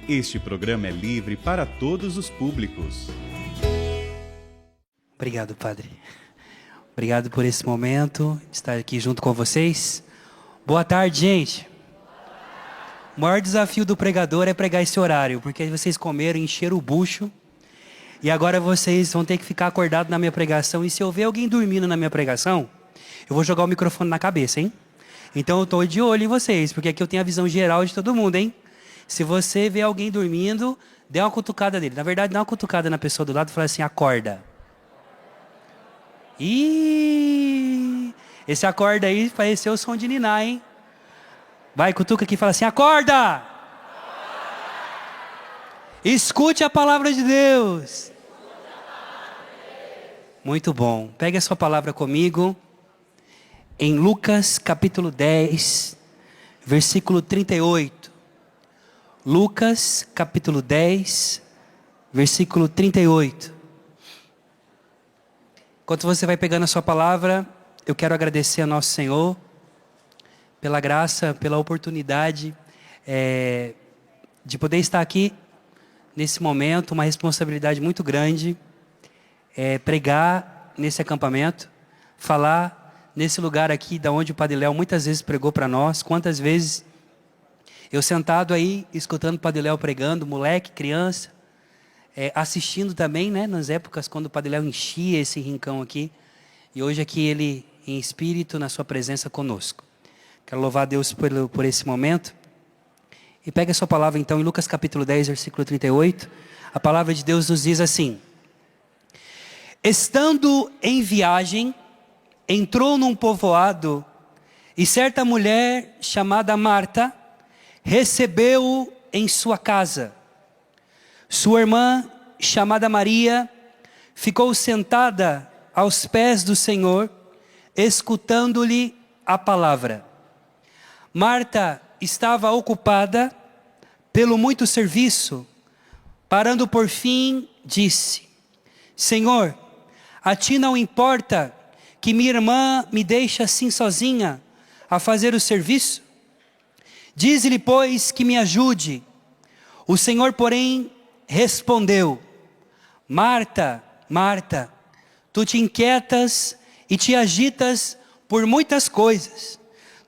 Este programa é livre para todos os públicos. Obrigado, Padre. Obrigado por esse momento, de estar aqui junto com vocês. Boa tarde, gente. O maior desafio do pregador é pregar esse horário, porque vocês comeram, encheram o bucho, e agora vocês vão ter que ficar acordados na minha pregação, e se eu ver alguém dormindo na minha pregação, eu vou jogar o microfone na cabeça, hein? Então eu estou de olho em vocês, porque aqui eu tenho a visão geral de todo mundo, hein? Se você vê alguém dormindo, dê uma cutucada nele. Na verdade, dá uma cutucada na pessoa do lado e fala assim, acorda. Ih, esse acorda aí pareceu o som de niná, hein? Vai, cutuca aqui e fala assim, acorda! Escute a palavra de Deus. Muito bom. Pegue a sua palavra comigo. Em Lucas capítulo 10, versículo 38. Lucas capítulo 10, versículo 38. Enquanto você vai pegando a sua palavra, eu quero agradecer ao nosso Senhor pela graça, pela oportunidade de poder estar aqui nesse momento, uma responsabilidade muito grande, pregar nesse acampamento, falar nesse lugar aqui, da onde o Padre Léo muitas vezes pregou para nós. Quantas vezes eu sentado aí, escutando o Padre Léo pregando, moleque, criança, assistindo também, né, nas épocas quando o Padre Léo enchia esse rincão aqui, e hoje aqui ele em espírito, na sua presença conosco. Quero louvar a Deus por esse momento. E pega a sua palavra então em Lucas capítulo 10, versículo 38. A palavra de Deus nos diz assim: estando em viagem, entrou num povoado, e certa mulher chamada Marta recebeu-o em sua casa. Sua irmã, chamada Maria, ficou sentada aos pés do Senhor, escutando-lhe a palavra. Marta estava ocupada pelo muito serviço. Parando por fim, disse: Senhor, a ti não importa que minha irmã me deixe assim sozinha a fazer o serviço? Dize-lhe, pois, que me ajude. O Senhor, porém, respondeu: Marta, Marta, tu te inquietas e te agitas por muitas coisas.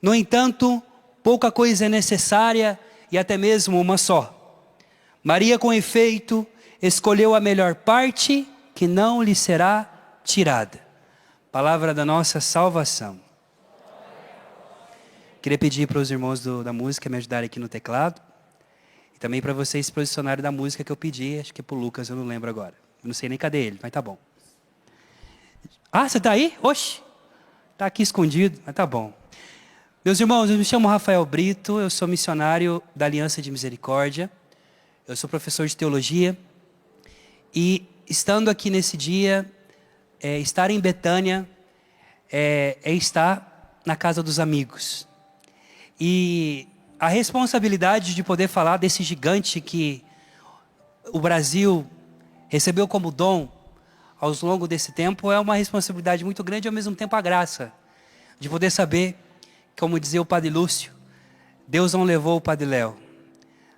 No entanto, pouca coisa é necessária, e até mesmo uma só. Maria, com efeito, escolheu a melhor parte, que não lhe será tirada. Palavra da nossa salvação. Queria pedir para os irmãos da música me ajudarem aqui no teclado. E também para vocês se posicionarem da música que eu pedi. Acho que é para o Lucas, eu não lembro agora. Eu não sei nem cadê ele, mas tá bom. Ah, você está aí? Oxe, está aqui escondido, mas tá bom. Meus irmãos, eu me chamo Rafael Brito, eu sou missionário da Aliança de Misericórdia. Eu sou professor de teologia. E estando aqui nesse dia, estar em Betânia é estar na casa dos amigos. E a responsabilidade de poder falar desse gigante que o Brasil recebeu como dom ao longo desse tempo é uma responsabilidade muito grande e ao mesmo tempo a graça de poder saber, como dizia o Padre Lúcio, Deus não levou o Padre Léo.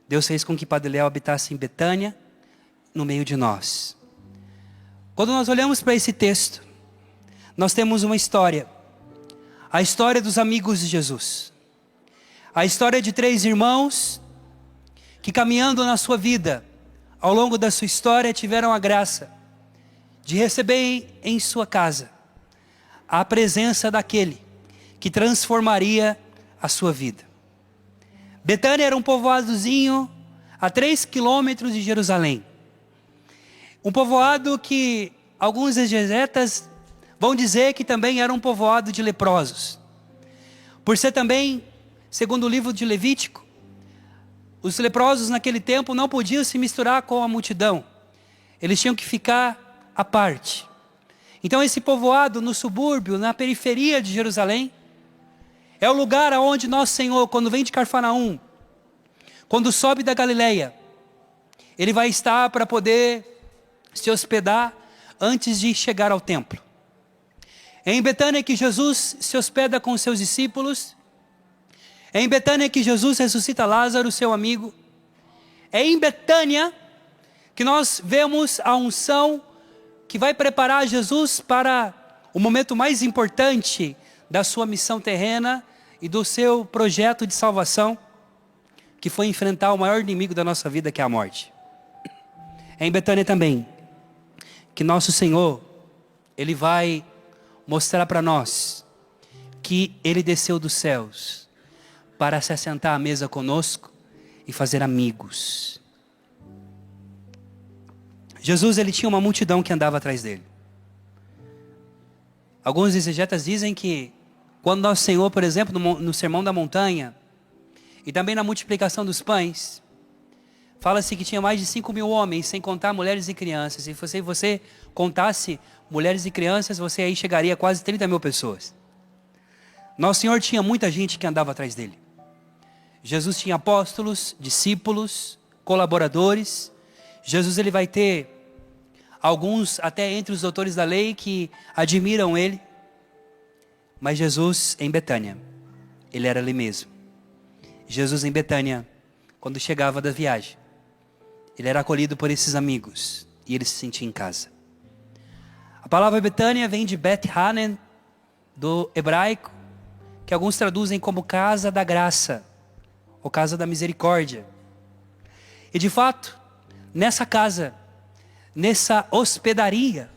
Deus fez com que o Padre Léo habitasse em Betânia, no meio de nós. Quando nós olhamos para esse texto, nós temos uma história. A história dos amigos de Jesus. A história de 3 irmãos que, caminhando na sua vida, ao longo da sua história, tiveram a graça de receber em sua casa a presença daquele que transformaria a sua vida. Betânia era um povoadozinho a 3 quilômetros de Jerusalém. Um povoado que alguns exegetas vão dizer que também era um povoado de leprosos. Por ser também, segundo o livro de Levítico, os leprosos naquele tempo não podiam se misturar com a multidão. Eles tinham que ficar à parte. Então esse povoado no subúrbio, na periferia de Jerusalém, é o lugar onde nosso Senhor, quando vem de Cafarnaum, quando sobe da Galileia, Ele vai estar para poder se hospedar antes de chegar ao templo. É em Betânia que Jesus se hospeda com os seus discípulos. É em Betânia que Jesus ressuscita Lázaro, seu amigo. É em Betânia que nós vemos a unção que vai preparar Jesus para o momento mais importante da sua missão terrena e do seu projeto de salvação, que foi enfrentar o maior inimigo da nossa vida, que é a morte. É em Betânia também que nosso Senhor, Ele vai mostrar para nós que Ele desceu dos céus para se assentar à mesa conosco e fazer amigos. Jesus, Ele tinha uma multidão que andava atrás dele. Alguns exegetas dizem que quando nosso Senhor, por exemplo, no Sermão da Montanha, e também na multiplicação dos pães, fala-se que tinha mais de 5.000 homens, sem contar mulheres e crianças. E se você contasse mulheres e crianças, você aí chegaria a quase 30.000 pessoas. Nosso Senhor tinha muita gente que andava atrás dele. Jesus tinha apóstolos, discípulos, colaboradores. Jesus, ele vai ter alguns até entre os doutores da lei que admiram ele. Mas Jesus em Betânia, ele era ali mesmo. Jesus em Betânia, quando chegava da viagem, ele era acolhido por esses amigos e ele se sentia em casa. A palavra Betânia vem de Bet Hanen, do hebraico, que alguns traduzem como casa da graça, ou casa da misericórdia. E de fato, nessa casa, nessa hospedaria,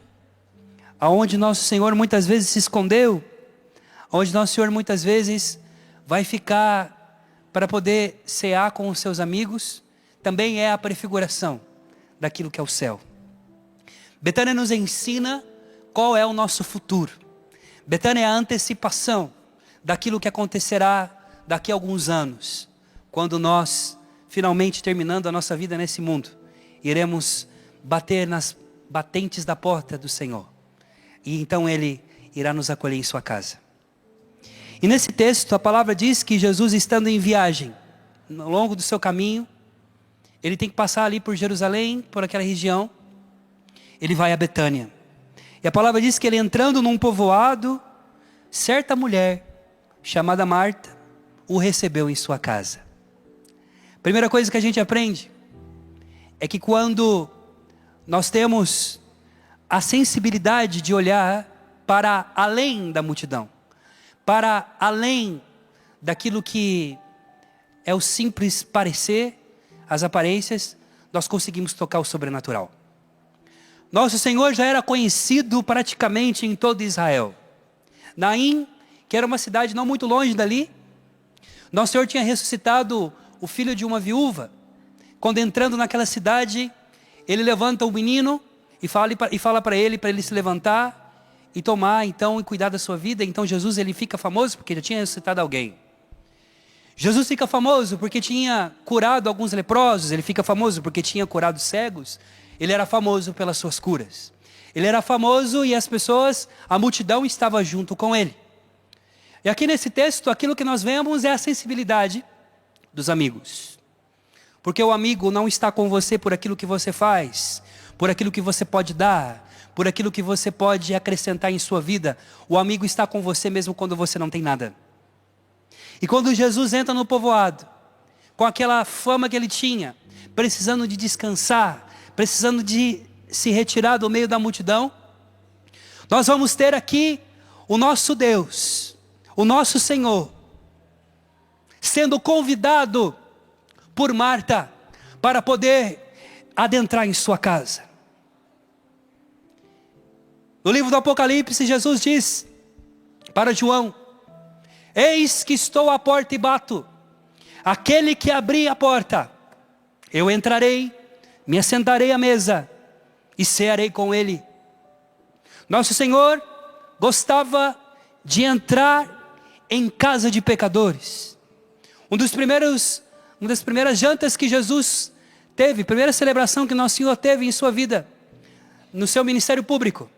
aonde nosso Senhor muitas vezes se escondeu, onde nosso Senhor muitas vezes vai ficar para poder cear com os seus amigos, também é a prefiguração daquilo que é o céu. Betânia nos ensina qual é o nosso futuro. Betânia é a antecipação daquilo que acontecerá daqui a alguns anos, quando nós, finalmente terminando a nossa vida nesse mundo, iremos bater nas batentes da porta do Senhor. E então Ele irá nos acolher em sua casa. E nesse texto a palavra diz que Jesus, estando em viagem, ao longo do seu caminho, ele tem que passar ali por Jerusalém, por aquela região, ele vai a Betânia. E a palavra diz que ele, entrando num povoado, certa mulher, chamada Marta, o recebeu em sua casa. Primeira coisa que a gente aprende, é que quando nós temos a sensibilidade de olhar para além da multidão, para além daquilo que é o simples parecer, as aparências, nós conseguimos tocar o sobrenatural. Nosso Senhor já era conhecido praticamente em todo Israel. Naim, que era uma cidade não muito longe dali, nosso Senhor tinha ressuscitado o filho de uma viúva. Quando entrando naquela cidade, ele levanta o menino e fala para ele se levantar e tomar então e cuidar da sua vida. Então Jesus, ele fica famoso porque já tinha ressuscitado alguém. Jesus fica famoso porque tinha curado alguns leprosos. Ele fica famoso porque tinha curado cegos. Ele era famoso pelas suas curas. Ele era famoso e as pessoas, a multidão estava junto com ele. E aqui nesse texto, aquilo que nós vemos é a sensibilidade dos amigos. Porque o amigo não está com você por aquilo que você faz, por aquilo que você pode dar, por aquilo que você pode acrescentar em sua vida. O amigo está com você mesmo quando você não tem nada. E quando Jesus entra no povoado, com aquela fama que ele tinha, precisando de descansar, precisando de se retirar do meio da multidão, nós vamos ter aqui o nosso Deus, o nosso Senhor, sendo convidado por Marta para poder adentrar em sua casa. No livro do Apocalipse, Jesus diz para João: eis que estou à porta e bato. Aquele que abrir a porta, eu entrarei, me assentarei à mesa e cearei com ele. Nosso Senhor gostava de entrar em casa de pecadores. Uma das primeiras jantas que Jesus teve, primeira celebração que Nosso Senhor teve em sua vida, no seu ministério público,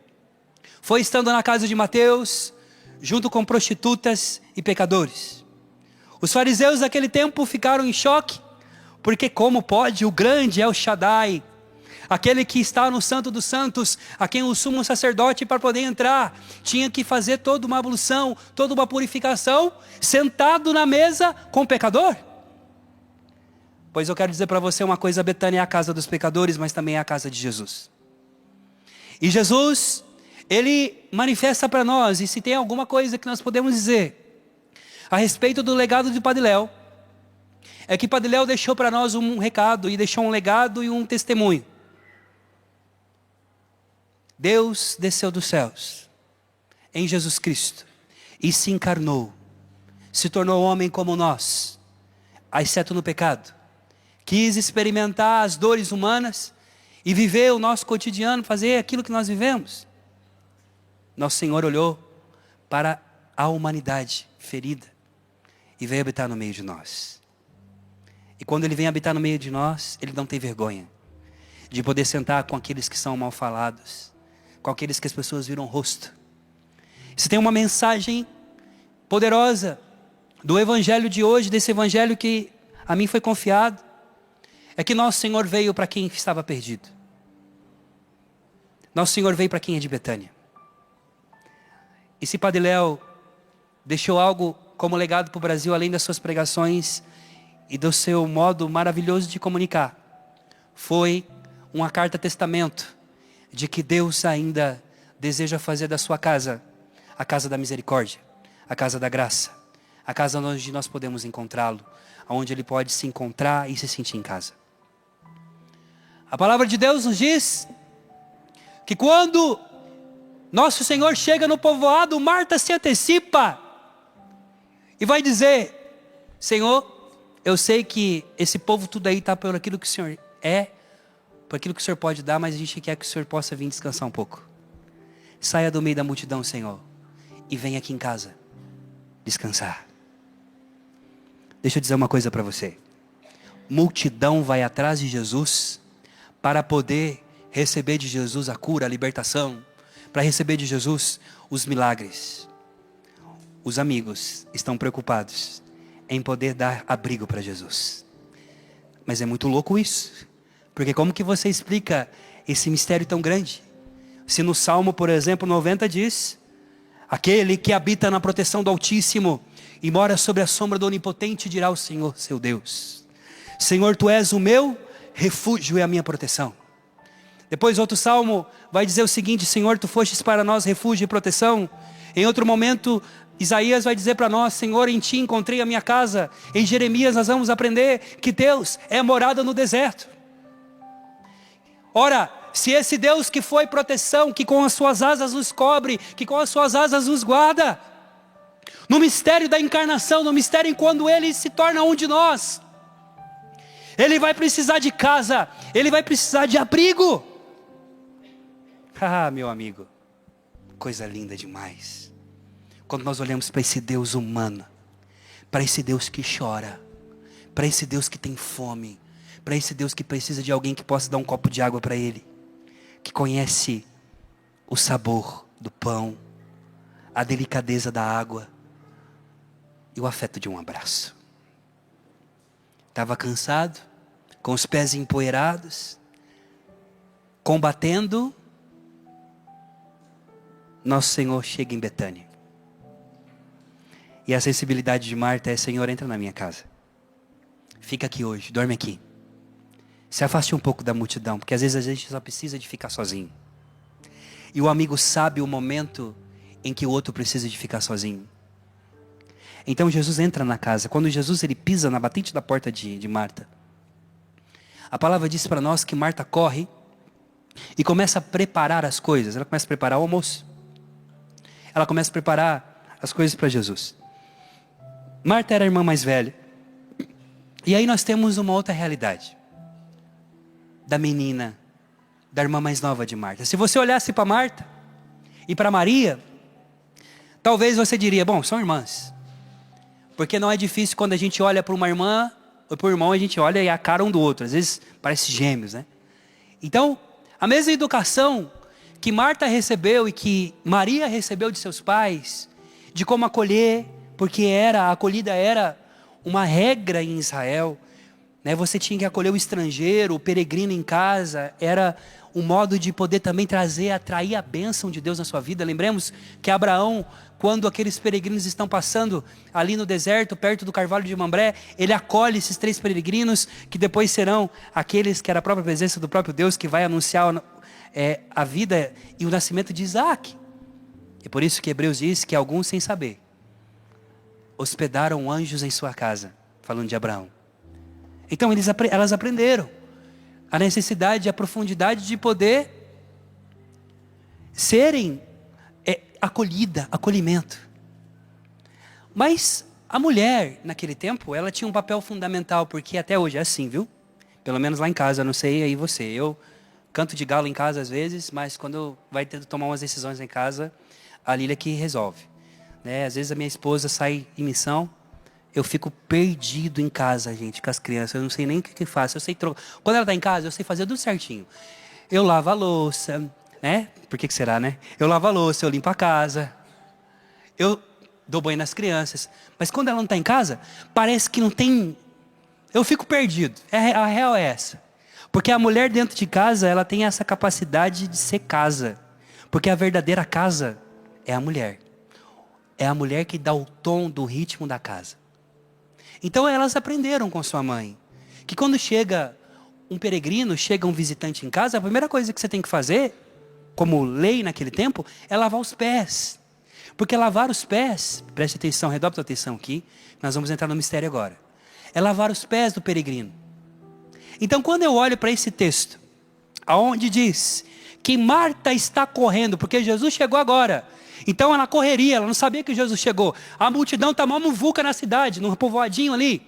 foi estando na casa de Mateus, junto com prostitutas e pecadores. Os fariseus daquele tempo ficaram em choque, porque como pode o grande El Shaddai, aquele que está no Santo dos Santos, a quem o sumo sacerdote, para poder entrar, tinha que fazer toda uma ablução, toda uma purificação, sentado na mesa com o pecador? Pois eu quero dizer para você uma coisa: Betânia é a casa dos pecadores, mas também é a casa de Jesus. E Jesus, Ele manifesta para nós, e se tem alguma coisa que nós podemos dizer a respeito do legado de Padre Léo, é que Padre Léo deixou para nós um recado, e deixou um legado e um testemunho. Deus desceu dos céus, em Jesus Cristo, e se encarnou, se tornou homem como nós, exceto no pecado. Quis experimentar as dores humanas, e viver o nosso cotidiano, fazer aquilo que nós vivemos. Nosso Senhor olhou para a humanidade ferida, e veio habitar no meio de nós. E quando Ele vem habitar no meio de nós, Ele não tem vergonha de poder sentar com aqueles que são mal falados, com aqueles que as pessoas viram rosto. Se tem uma mensagem poderosa do Evangelho de hoje, desse Evangelho que a mim foi confiado, é que nosso Senhor veio para quem estava perdido. Nosso Senhor veio para quem é de Betânia. E se Padre Léo deixou algo como legado para o Brasil, além das suas pregações e do seu modo maravilhoso de comunicar, foi uma carta-testamento de que Deus ainda deseja fazer da sua casa a casa da misericórdia, a casa da graça, a casa onde nós podemos encontrá-lo, onde Ele pode se encontrar e se sentir em casa. A palavra de Deus nos diz que quando nosso Senhor chega no povoado, Marta se antecipa e vai dizer: Senhor, eu sei que esse povo tudo aí está por aquilo que o Senhor é, por aquilo que o Senhor pode dar, mas a gente quer que o Senhor possa vir descansar um pouco. Saia do meio da multidão, Senhor, e venha aqui em casa descansar. Deixa eu dizer uma coisa para você. Multidão vai atrás de Jesus para poder receber de Jesus a cura, a libertação, para receber de Jesus os milagres. Os amigos estão preocupados em poder dar abrigo para Jesus. Mas é muito louco isso, porque como que você explica esse mistério tão grande? Se no Salmo, por exemplo, 90 diz: aquele que habita na proteção do Altíssimo e mora sobre a sombra do Onipotente, dirá ao Senhor, seu Deus: Senhor, Tu és o meu refúgio e a minha proteção. Depois outro salmo vai dizer o seguinte: Senhor, Tu fostes para nós refúgio e proteção. Em outro momento, Isaías vai dizer para nós: Senhor, em Ti encontrei a minha casa. Em Jeremias nós vamos aprender que Deus é a morada no deserto. Ora, se esse Deus que foi proteção, que com as suas asas nos cobre, que com as suas asas nos guarda, no mistério da encarnação, no mistério em quando Ele se torna um de nós, Ele vai precisar de casa, Ele vai precisar de abrigo. Ah, meu amigo, coisa linda demais. Quando nós olhamos para esse Deus humano, para esse Deus que chora, para esse Deus que tem fome, para esse Deus que precisa de alguém que possa dar um copo de água para Ele, que conhece o sabor do pão, a delicadeza da água e o afeto de um abraço. Estava cansado, com os pés empoeirados, combatendo. Nosso Senhor chega em Betânia. E a sensibilidade de Marta é: Senhor, entra na minha casa. Fica aqui hoje, dorme aqui. Se afaste um pouco da multidão, porque às vezes a gente só precisa de ficar sozinho. E o amigo sabe o momento em que o outro precisa de ficar sozinho. Então Jesus entra na casa. Quando Jesus ele pisa na batente da porta de Marta, a palavra diz para nós que Marta corre e começa a preparar as coisas. Ela começa a preparar o almoço. Ela começa a preparar as coisas para Jesus. Marta era a irmã mais velha. E aí nós temos uma outra realidade. Da menina, da irmã mais nova de Marta. Se você olhasse para Marta e para Maria, talvez você diria: bom, são irmãs. Porque não é difícil quando a gente olha para uma irmã ou para um irmão, a gente olha e a cara um do outro. Às vezes parece gêmeos, né? Então, a mesma educação que Marta recebeu e que Maria recebeu de seus pais, de como acolher, porque a acolhida era uma regra em Israel. né? Você tinha que acolher o estrangeiro, o peregrino em casa. Era um modo de poder também atrair a bênção de Deus na sua vida. Lembremos que Abraão, quando aqueles peregrinos estão passando ali no deserto, perto do carvalho de Mambré, ele acolhe esses 3 peregrinos, que depois serão aqueles que era a própria presença do próprio Deus, que vai anunciar a vida e o nascimento de Isaac. É por isso que Hebreus diz que alguns, sem saber, hospedaram anjos em sua casa, falando de Abraão. Então elas aprenderam a necessidade, a profundidade de poder serem acolhimento. Mas a mulher, naquele tempo, ela tinha um papel fundamental, porque até hoje é assim, viu? Pelo menos lá em casa, não sei aí você. Eu canto de galo em casa às vezes, mas quando vai ter que tomar umas decisões em casa, a Lília que resolve, né? Às vezes a minha esposa sai em missão, eu fico perdido em casa, gente, com as crianças. Eu não sei nem o que faço. Quando ela está em casa, eu sei fazer tudo certinho. Eu lavo a louça, né? Por que será, né? Eu lavo a louça, eu limpo a casa, eu dou banho nas crianças. Mas quando ela não está em casa, parece que não tem... Eu fico perdido. A real é essa. Porque a mulher dentro de casa, ela tem essa capacidade de ser casa. Porque a verdadeira casa é a mulher. É a mulher que dá o tom do ritmo da casa. Então elas aprenderam com sua mãe que quando chega um peregrino, chega um visitante em casa, a primeira coisa que você tem que fazer, como lei naquele tempo, é lavar os pés. Porque lavar os pés, preste atenção, redobre a atenção aqui, nós vamos entrar no mistério agora. É lavar os pés do peregrino. Então quando eu olho para esse texto, aonde diz que Marta está correndo, porque Jesus chegou agora. Então ela correria, ela não sabia que Jesus chegou. A multidão está uma muvuca na cidade, num povoadinho ali,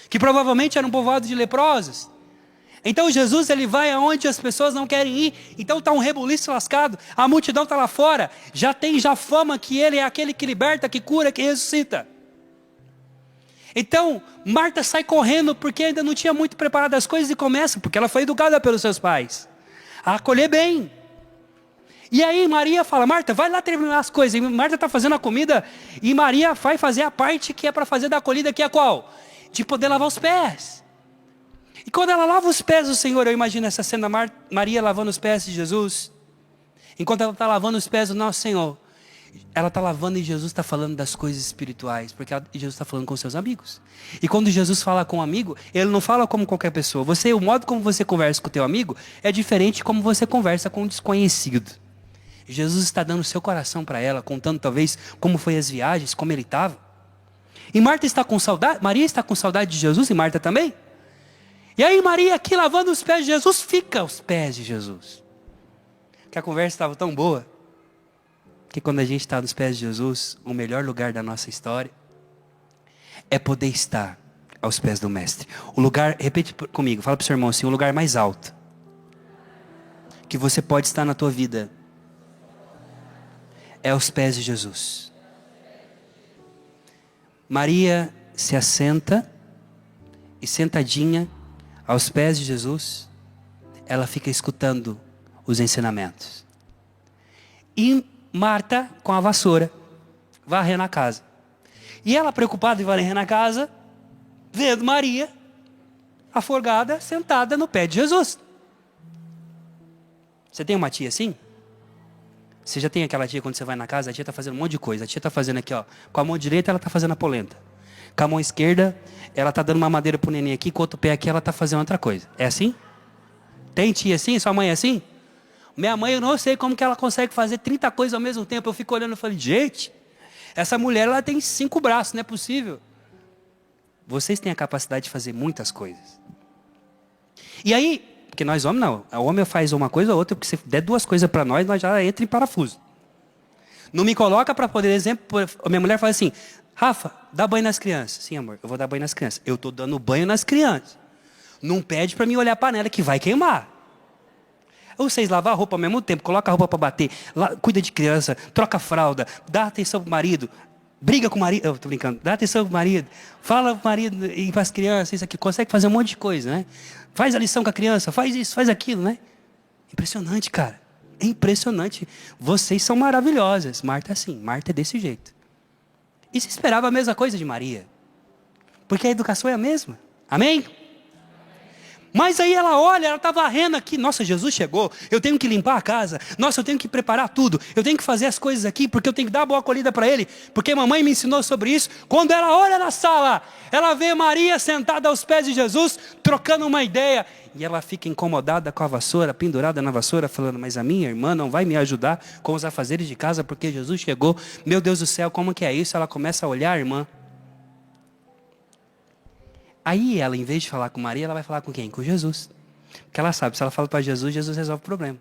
que provavelmente era um povoado de leprosos. Então Jesus, ele vai aonde as pessoas não querem ir. Então está um rebuliço lascado, a multidão está lá fora, já tem fama que ele é aquele que liberta, que cura, que ressuscita. Então Marta sai correndo, porque ainda não tinha muito preparado as coisas, e começa, porque ela foi educada pelos seus pais, a acolher bem. E aí Maria fala, Marta, vai lá terminar as coisas. E Marta está fazendo a comida, e Maria vai fazer a parte que é para fazer da acolhida, que é qual? De poder lavar os pés. E quando ela lava os pés do Senhor, eu imagino essa cena, Maria lavando os pés de Jesus. Enquanto ela está lavando os pés do nosso Senhor, ela está lavando e Jesus está falando das coisas espirituais, porque Jesus está falando com seus amigos. E quando Jesus fala com um amigo, ele não fala como qualquer pessoa. O modo como você conversa com o teu amigo é diferente de como você conversa com um desconhecido. Jesus está dando o seu coração para ela, contando talvez como foi as viagens, como ele estava. E Marta está com saudade, Maria está com saudade de Jesus, e Marta também. E aí Maria aqui lavando os pés de Jesus, fica aos pés de Jesus. Que a conversa estava tão boa, que quando a gente está nos pés de Jesus, o melhor lugar da nossa história é poder estar aos pés do Mestre. O lugar, repete comigo, fala para o seu irmão assim, o lugar mais alto que você pode estar na tua vida é aos pés de Jesus. Maria se assenta e sentadinha aos pés de Jesus, ela fica escutando os ensinamentos. E Marta com a vassoura, varrendo a casa. E ela preocupada em varrer na casa, vendo Maria, aforgada, sentada no pé de Jesus. Você tem uma tia assim? Você já tem aquela tia quando você vai na casa, a tia está fazendo um monte de coisa. A tia está fazendo aqui, ó, com a mão direita ela está fazendo a polenta. Com a mão esquerda, ela está dando uma madeira pro neném aqui, com o outro pé aqui ela está fazendo outra coisa. É assim? Tem tia assim? Sua mãe é assim? Minha mãe, eu não sei como que ela consegue fazer 30 coisas ao mesmo tempo. Eu fico olhando e falo, gente, essa mulher ela tem 5 braços, não é possível. Vocês têm a capacidade de fazer muitas coisas. E aí, porque nós homens não, o homem faz uma coisa ou outra, porque se der 2 coisas para nós já entra em parafuso. Não me coloca para poder, exemplo, a minha mulher fala assim, Rafa, dá banho nas crianças. Sim, amor, eu vou dar banho nas crianças. Eu estou dando banho nas crianças. Não pede para mim olhar a panela que vai queimar. Ou vocês lavam a roupa ao mesmo tempo, coloca a roupa para bater, cuida de criança, troca a fralda, dá atenção pro marido, briga com o marido, eu tô brincando, dá atenção pro marido, fala pro marido e para as crianças, isso aqui, consegue fazer um monte de coisa, né? Faz a lição com a criança, faz isso, faz aquilo, né? Impressionante, cara. É impressionante. Vocês são maravilhosas. Marta é assim, Marta é desse jeito. E se esperava a mesma coisa de Maria. Porque a educação é a mesma. Amém? Mas aí ela olha, ela está varrendo aqui. Nossa, Jesus chegou, eu tenho que limpar a casa. Nossa, eu tenho que preparar tudo. Eu tenho que fazer as coisas aqui, porque eu tenho que dar boa acolhida para ele. Porque mamãe me ensinou sobre isso. Quando ela olha na sala, ela vê Maria sentada aos pés de Jesus, trocando uma ideia. E ela fica incomodada com a vassoura, pendurada na vassoura, falando, mas a minha irmã não vai me ajudar com os afazeres de casa, porque Jesus chegou. Meu Deus do céu, como que é isso? Ela começa a olhar a irmã. Aí ela, em vez de falar com Maria, ela vai falar com quem? Com Jesus. Porque ela sabe, se ela fala para Jesus, Jesus resolve o problema.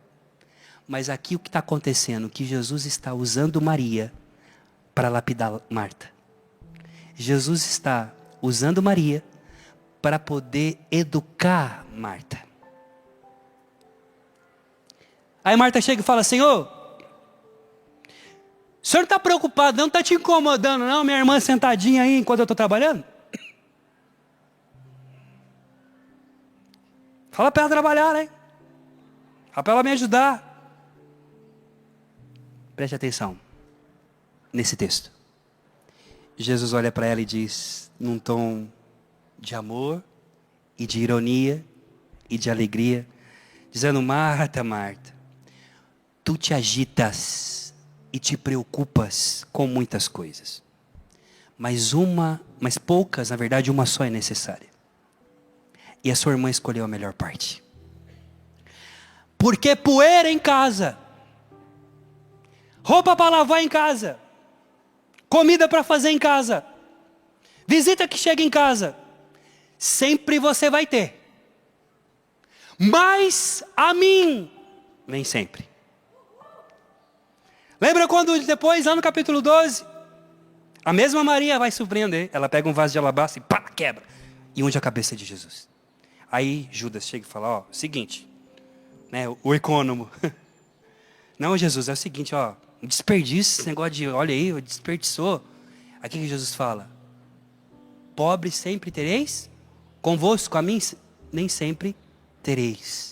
Mas aqui o que está acontecendo? Que Jesus está usando Maria para lapidar Marta. Jesus está usando Maria para poder educar Marta. Aí Marta chega e fala, Senhor, o senhor não está preocupado, não está te incomodando não, minha irmã sentadinha aí enquanto eu estou trabalhando? Fala para ela trabalhar, né? Fala para ela me ajudar. Preste atenção nesse texto. Jesus olha para ela e diz, num tom de amor e de ironia e de alegria, dizendo, Marta, Marta, tu te agitas e te preocupas com muitas coisas. Mas poucas, na verdade, uma só é necessária. E a sua irmã escolheu a melhor parte. Porque poeira em casa, roupa para lavar em casa, comida para fazer em casa, visita que chega em casa, sempre você vai ter. Mas a mim, nem sempre. Lembra quando depois, lá no capítulo 12, a mesma Maria vai surpreender. Ela pega um vaso de alabastro e pá, quebra. E unge a cabeça de Jesus. Aí Judas chega e fala, ó, seguinte, né, o econômico. Não, Jesus, é o seguinte, ó, desperdício, esse negócio de, olha aí, desperdiçou. Aí o que Jesus fala? Pobres sempre tereis, convosco, a mim nem sempre tereis.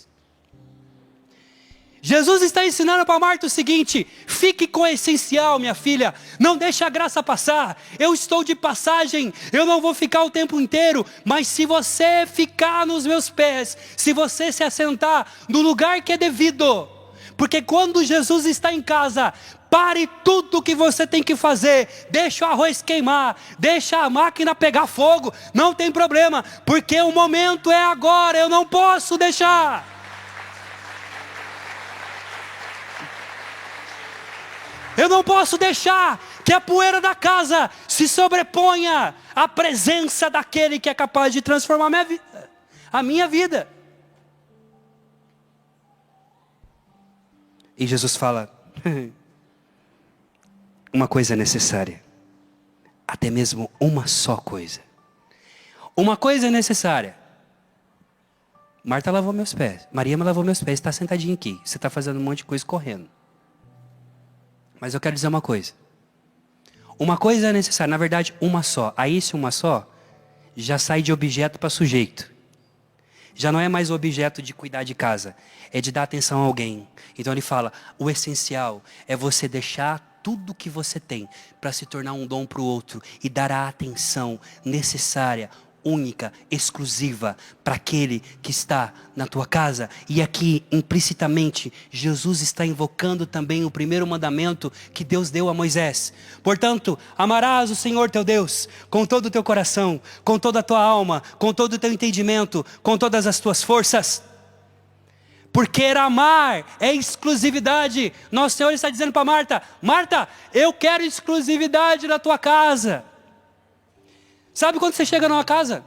Jesus está ensinando para Marta o seguinte, fique com o essencial, minha filha, não deixe a graça passar, eu estou de passagem, eu não vou ficar o tempo inteiro, mas se você ficar nos meus pés, se você se assentar no lugar que é devido, porque quando Jesus está em casa, pare tudo o que você tem que fazer, deixa o arroz queimar, deixa a máquina pegar fogo, não tem problema, porque o momento é agora, eu não posso deixar. Eu não posso deixar que a poeira da casa se sobreponha à presença daquele que é capaz de transformar a minha vida. E Jesus fala, uma coisa é necessária, até mesmo uma só coisa. Uma coisa é necessária. Marta lavou meus pés, Maria me lavou meus pés, está sentadinha aqui, você está fazendo um monte de coisa correndo. Mas eu quero dizer uma coisa. Uma coisa é necessária, na verdade, uma só. Aí esse uma só, já sai de objeto para sujeito. Já não é mais o objeto de cuidar de casa, é de dar atenção a alguém. Então ele fala, o essencial é você deixar tudo que você tem para se tornar um dom para o outro e dar a atenção necessária, única, exclusiva para aquele que está na tua casa. E aqui, implicitamente, Jesus está invocando também o primeiro mandamento que Deus deu a Moisés. Portanto, amarás o Senhor teu Deus com todo o teu coração, com toda a tua alma, com todo o teu entendimento, com todas as tuas forças. Porque amar é exclusividade. Nosso Senhor está dizendo para Marta, Marta, eu quero exclusividade na tua casa. Sabe quando você chega numa casa?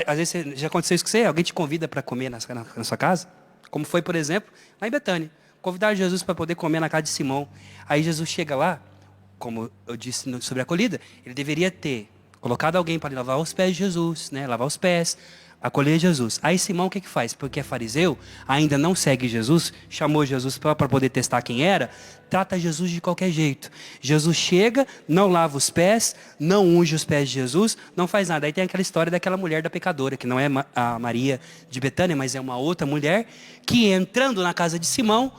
Às vezes já aconteceu isso com você, alguém te convida para comer na sua casa? Como foi, por exemplo, lá em Betânia. Convidaram Jesus para poder comer na casa de Simão. Aí Jesus chega lá, como eu disse sobre a acolhida, ele deveria ter colocado alguém para lavar os pés de Jesus, né? Lavar os pés, acolher Jesus. Aí Simão o que faz? Porque é fariseu, ainda não segue Jesus, chamou Jesus para poder testar quem era, trata Jesus de qualquer jeito. Jesus chega, não lava os pés, não unge os pés de Jesus, não faz nada. Aí tem aquela história daquela mulher da pecadora, que não é a Maria de Betânia, mas é uma outra mulher, que entrando na casa de Simão,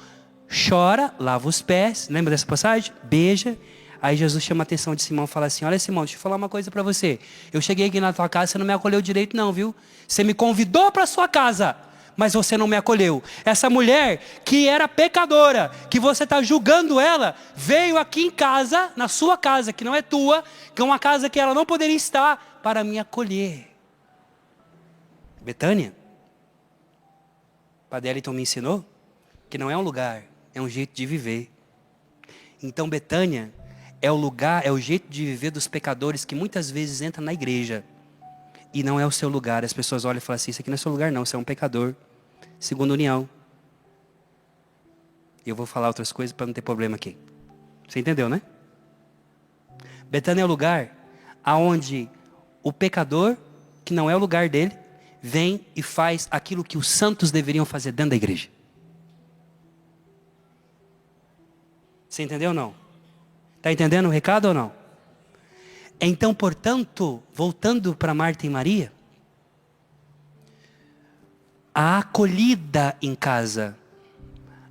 chora, lava os pés, lembra dessa passagem? Beija, Aí Jesus chama a atenção de Simão e fala assim: olha, Simão, deixa eu falar uma coisa para você. Eu cheguei aqui na tua casa, você não me acolheu direito não, viu? Você me convidou para sua casa, mas você não me acolheu. Essa mulher que era pecadora, que você está julgando ela, veio aqui em casa, na sua casa, que não é tua, que é uma casa que ela não poderia estar, para me acolher. Betânia, Padre Eliton me ensinou que não é um lugar, é um jeito de viver. Então Betânia é o lugar, é o jeito de viver dos pecadores que muitas vezes entram na igreja e não é o seu lugar. As pessoas olham e falam assim: isso aqui não é seu lugar não, você é um pecador. Segunda união. Eu vou falar outras coisas para não ter problema aqui. Você entendeu, né? Betânia é o lugar aonde o pecador, que não é o lugar dele, vem e faz aquilo que os santos deveriam fazer dentro da igreja. Você entendeu ou não? Está entendendo o recado ou não? Então, portanto, voltando para Marta e Maria, a acolhida em casa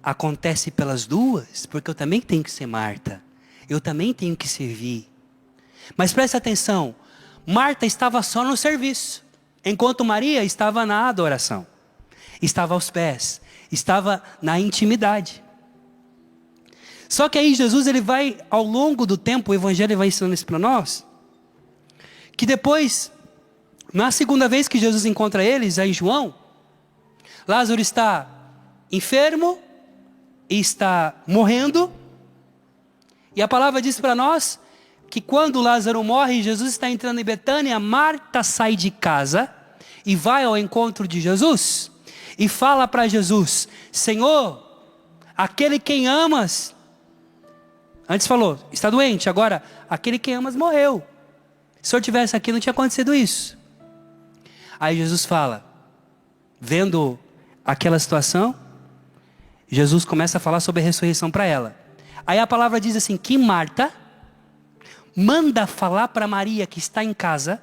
acontece pelas duas, porque eu também tenho que ser Marta, eu também tenho que servir. Mas preste atenção, Marta estava só no serviço, enquanto Maria estava na adoração, estava aos pés, estava na intimidade. Só que aí Jesus, ele vai, ao longo do tempo, o Evangelho vai ensinando isso para nós, que depois, na segunda vez que Jesus encontra eles, aí em João, Lázaro está enfermo, e está morrendo, e a palavra diz para nós, que quando Lázaro morre, Jesus está entrando em Betânia, Marta sai de casa, e vai ao encontro de Jesus, e fala para Jesus: Senhor, aquele quem amas, antes falou, está doente, agora, aquele que amas morreu. Se eu estivesse aqui, não tinha acontecido isso. Aí Jesus fala, vendo aquela situação, Jesus começa a falar sobre a ressurreição para ela. Aí a palavra diz assim, que Marta manda falar para Maria que está em casa.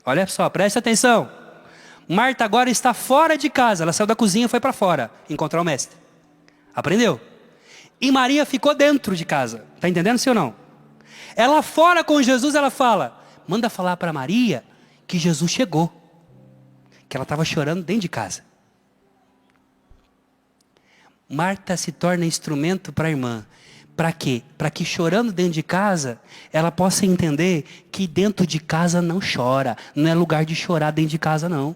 Olha só, presta atenção. Marta agora está fora de casa, ela saiu da cozinha e foi para fora, encontrar o mestre. Aprendeu? E Maria ficou dentro de casa. Está entendendo, sim ou não? Ela fora com Jesus, ela fala, manda falar para Maria que Jesus chegou. Que ela estava chorando dentro de casa. Marta se torna instrumento para a irmã. Para quê? Para que chorando dentro de casa, ela possa entender que dentro de casa não chora. Não é lugar de chorar dentro de casa não.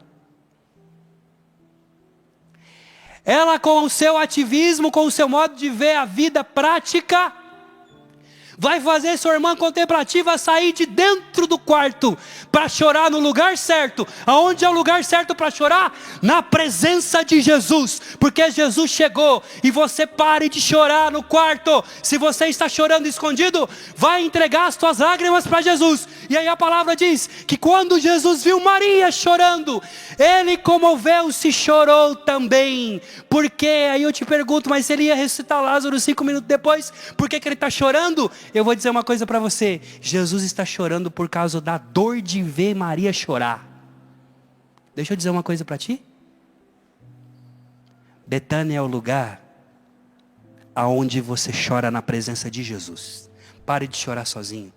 Ela, com o seu ativismo, com o seu modo de ver a vida prática, vai fazer sua irmã contemplativa sair de dentro do quarto para chorar no lugar certo. Aonde é o lugar certo para chorar? Na presença de Jesus, porque Jesus chegou. E você pare de chorar no quarto. Se você está chorando escondido, vai entregar as tuas lágrimas para Jesus. E aí a palavra diz que quando Jesus viu Maria chorando, ele comoveu-se e chorou também. Porque aí eu te pergunto, mas se ele ia ressuscitar Lázaro 5 minutos depois, por que ele está chorando? Eu vou dizer uma coisa para você, Jesus está chorando por causa da dor de ver Maria chorar. Deixa eu dizer uma coisa para ti. Betânia é o lugar aonde você chora na presença de Jesus. Pare de chorar sozinho.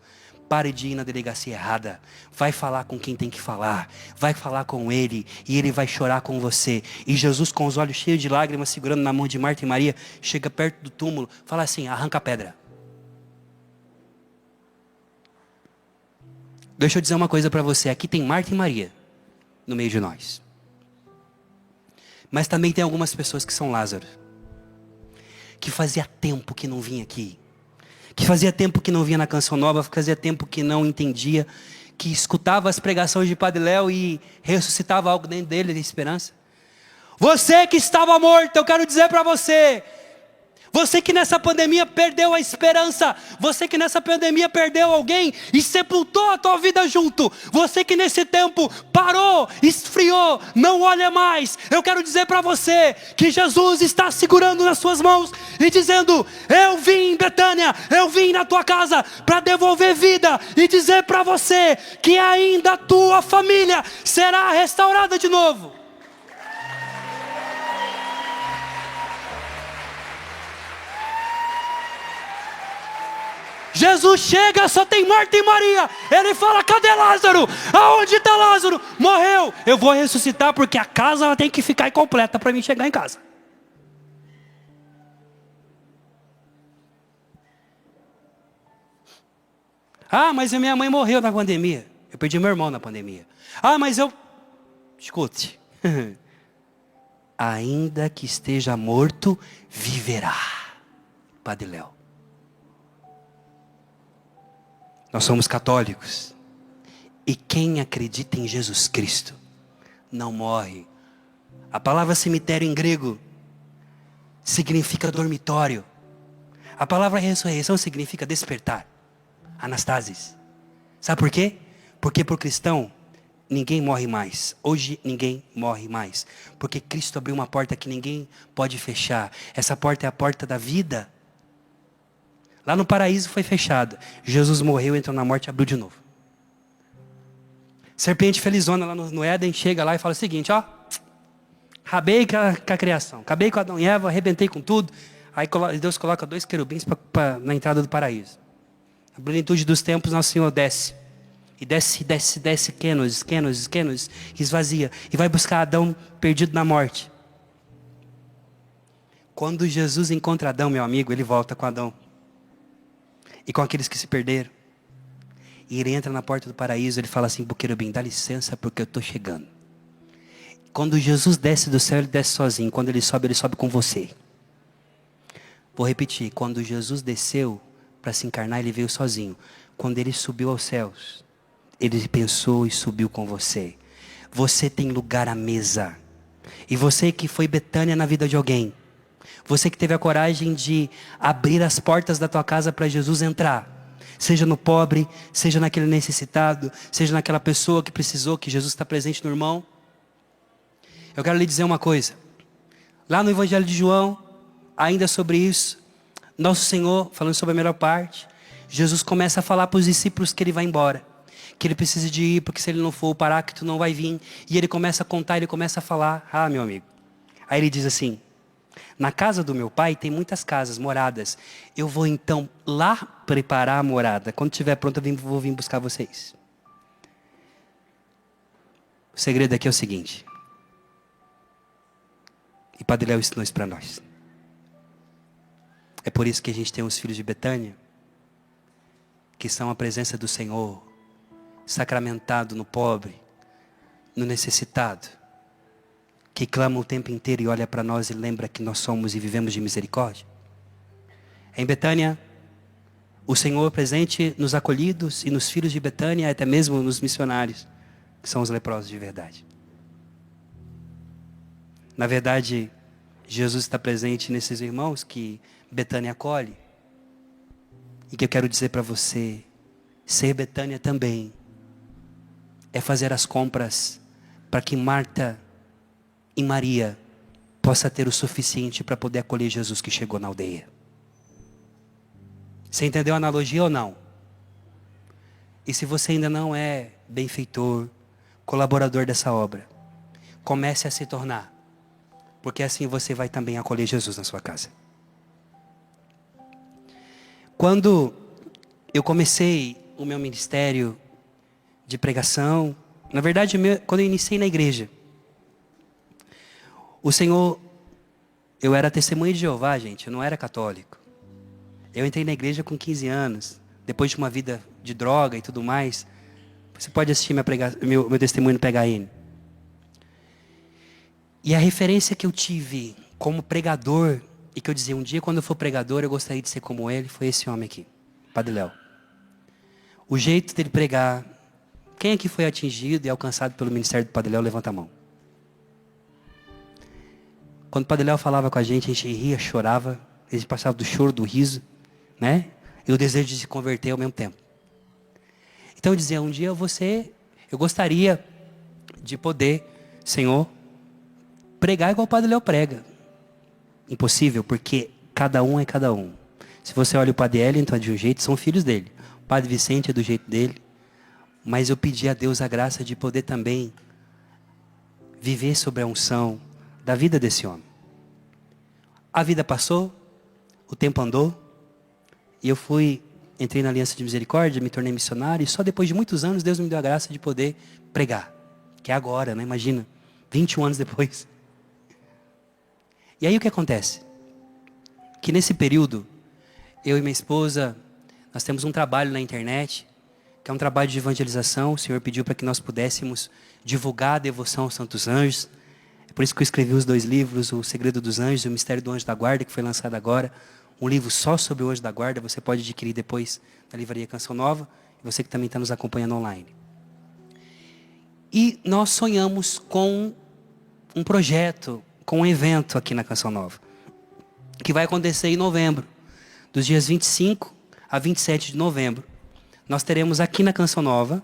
Pare de ir na delegacia errada. Vai falar com quem tem que falar. Vai falar com ele. E ele vai chorar com você. E Jesus, com os olhos cheios de lágrimas, segurando na mão de Marta e Maria, chega perto do túmulo, fala assim, arranca a pedra. Deixa eu dizer uma coisa para você. Aqui tem Marta e Maria no meio de nós. Mas também tem algumas pessoas que são Lázaro. Que fazia tempo que não vinha aqui. Que fazia tempo que não vinha na Canção Nova. Que fazia tempo que não entendia. Que escutava as pregações de Padre Léo e ressuscitava algo dentro dele de esperança. Você que estava morto, eu quero dizer para você... Você que nessa pandemia perdeu a esperança. Você que nessa pandemia perdeu alguém e sepultou a tua vida junto. Você que nesse tempo parou, esfriou, não olha mais. Eu quero dizer para você que Jesus está segurando nas suas mãos e dizendo, eu vim em Betânia, eu vim na tua casa para devolver vida e dizer para você que ainda a tua família será restaurada de novo. Jesus chega, só tem Marta e Maria. Ele fala, cadê Lázaro? Aonde está Lázaro? Morreu. Eu vou ressuscitar porque a casa ela tem que ficar incompleta para mim chegar em casa. Ah, mas a minha mãe morreu na pandemia. Eu perdi meu irmão na pandemia. Ah, mas eu... Escute. Ainda que esteja morto, viverá. Padre Léo. Nós somos católicos. E quem acredita em Jesus Cristo não morre. A palavra cemitério em grego significa dormitório. A palavra ressurreição significa despertar. Anastasis. Sabe por quê? Porque para o cristão, ninguém morre mais. Hoje ninguém morre mais. Porque Cristo abriu uma porta que ninguém pode fechar. Essa porta é a porta da vida. Lá no paraíso foi fechada. Jesus morreu, entrou na morte e abriu de novo. Serpente felizona lá no Éden chega lá e fala o seguinte, ó. Acabei com a criação. Acabei com Adão e Eva, arrebentei com tudo. Aí Deus coloca 2 querubins na entrada do paraíso. A plenitude dos tempos, nosso Senhor desce. E desce, Kenos, esvazia. E vai buscar Adão perdido na morte. Quando Jesus encontra Adão, meu amigo, ele volta com Adão. E com aqueles que se perderam. E ele entra na porta do paraíso, ele fala assim, pro querubim, dá licença porque eu estou chegando. Quando Jesus desce do céu, ele desce sozinho. Quando ele sobe com você. Vou repetir, quando Jesus desceu para se encarnar, ele veio sozinho. Quando ele subiu aos céus, ele pensou e subiu com você. Você tem lugar à mesa. E você que foi Betânia na vida de alguém. Você que teve a coragem de abrir as portas da tua casa para Jesus entrar. Seja no pobre, seja naquele necessitado, seja naquela pessoa que precisou, que Jesus está presente no irmão. Eu quero lhe dizer uma coisa. Lá no Evangelho de João, ainda sobre isso, nosso Senhor, falando sobre a melhor parte, Jesus começa a falar para os discípulos que ele vai embora. Que ele precisa de ir, porque se ele não for, o Paráclito não vai vir. E ele começa a contar, ele começa a falar. Ah, meu amigo. Aí ele diz assim, na casa do meu pai tem muitas casas, moradas. Eu vou então lá preparar a morada. Quando estiver pronto, eu vou vir buscar vocês. O segredo aqui é o seguinte. E Padre Léo ensinou isso para nós. É por isso que a gente tem os filhos de Betânia, que são a presença do Senhor, sacramentado no pobre, no necessitado, que clama o tempo inteiro e olha para nós e lembra que nós somos e vivemos de misericórdia. Em Betânia, o Senhor presente nos acolhidos e nos filhos de Betânia, até mesmo nos missionários, que são os leprosos de verdade. Na verdade, Jesus está presente nesses irmãos que Betânia acolhe. E que eu quero dizer para você, ser Betânia também é fazer as compras para que Marta e Maria possa ter o suficiente para poder acolher Jesus que chegou na aldeia. Você entendeu a analogia ou não? E se você ainda não é benfeitor, colaborador dessa obra, comece a se tornar. Porque assim você vai também acolher Jesus na sua casa. Quando eu comecei o meu ministério de pregação, na verdade, quando eu iniciei na igreja, o Senhor, eu era testemunha de Jeová, gente, eu não era católico. Eu entrei na igreja com 15 anos, depois de uma vida de droga e tudo mais. Você pode assistir meu testemunho no PHN. E a referência que eu tive como pregador, e que eu dizia, um dia quando eu for pregador, eu gostaria de ser como ele, foi esse homem aqui, Padre Léo. O jeito dele pregar. Quem aqui foi atingido e alcançado pelo ministério do Padre Léo, levanta a mão. Quando o Padre Léo falava com a gente ria, chorava, a gente passava do choro, do riso, né? E o desejo de se converter ao mesmo tempo. Então eu dizia, um dia eu gostaria de poder, Senhor, pregar igual o Padre Léo prega. Impossível, porque cada um é cada um. Se você olha o Padre Ellington é de um jeito, são filhos dele. O Padre Vicente é do jeito dele. Mas eu pedi a Deus a graça de poder também viver sobre a unção da vida desse homem. A vida passou, o tempo andou, e eu fui entrei na Aliança de Misericórdia, me tornei missionário, e só depois de muitos anos Deus me deu a graça de poder pregar. Que é agora, né? Imagina, 21 anos depois. E aí o que acontece? Que nesse período, eu e minha esposa, nós temos um trabalho na internet, que é um trabalho de evangelização. O Senhor pediu para que nós pudéssemos divulgar a devoção aos Santos Anjos. É por isso que eu escrevi os 2 livros, O Segredo dos Anjos e O Mistério do Anjo da Guarda, que foi lançado agora. Um livro só sobre o Anjo da Guarda, você pode adquirir depois na livraria Canção Nova. E você que também está nos acompanhando online. E nós sonhamos com um projeto, com um evento aqui na Canção Nova, que vai acontecer em novembro, dos dias 25 a 27 de novembro. Nós teremos aqui na Canção Nova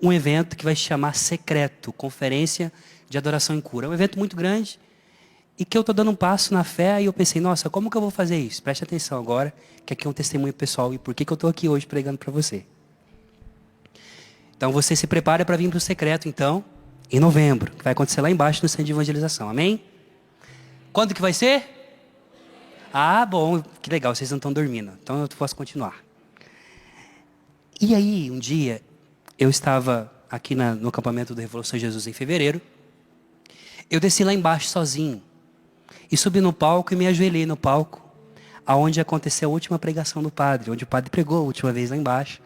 um evento que vai se chamar Secreto, Conferência de Adoração e Cura. É um evento muito grande e que eu estou dando um passo na fé e eu pensei, nossa, como que eu vou fazer isso? Preste atenção agora, que aqui é um testemunho pessoal e por que eu estou aqui hoje pregando para você. Então você se prepara para vir para o Secreto, então, em novembro, que vai acontecer lá embaixo no Centro de Evangelização, amém? Quando que vai ser? Ah, bom, que legal, vocês não estão dormindo, então eu posso continuar. E aí, um dia, eu estava aqui no acampamento da Revolução de Jesus em fevereiro, eu desci lá embaixo sozinho, e subi no palco e me ajoelhei no palco, aonde aconteceu a última pregação do padre, onde o padre pregou a última vez lá embaixo,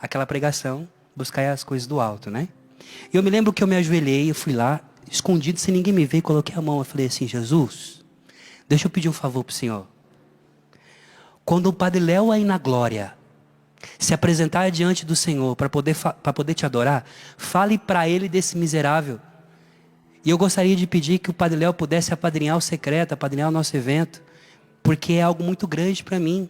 aquela pregação, buscar as coisas do alto, né? E eu me lembro que eu me ajoelhei, eu fui lá, escondido, sem ninguém me ver, coloquei a mão, eu falei assim, Jesus, deixa eu pedir um favor para o Senhor. Quando o Padre Léo aí na glória se apresentar diante do Senhor para poder te adorar, fale para ele desse miserável. E eu gostaria de pedir que o Padre Léo pudesse apadrinhar o Secreto, apadrinhar o nosso evento, porque é algo muito grande para mim.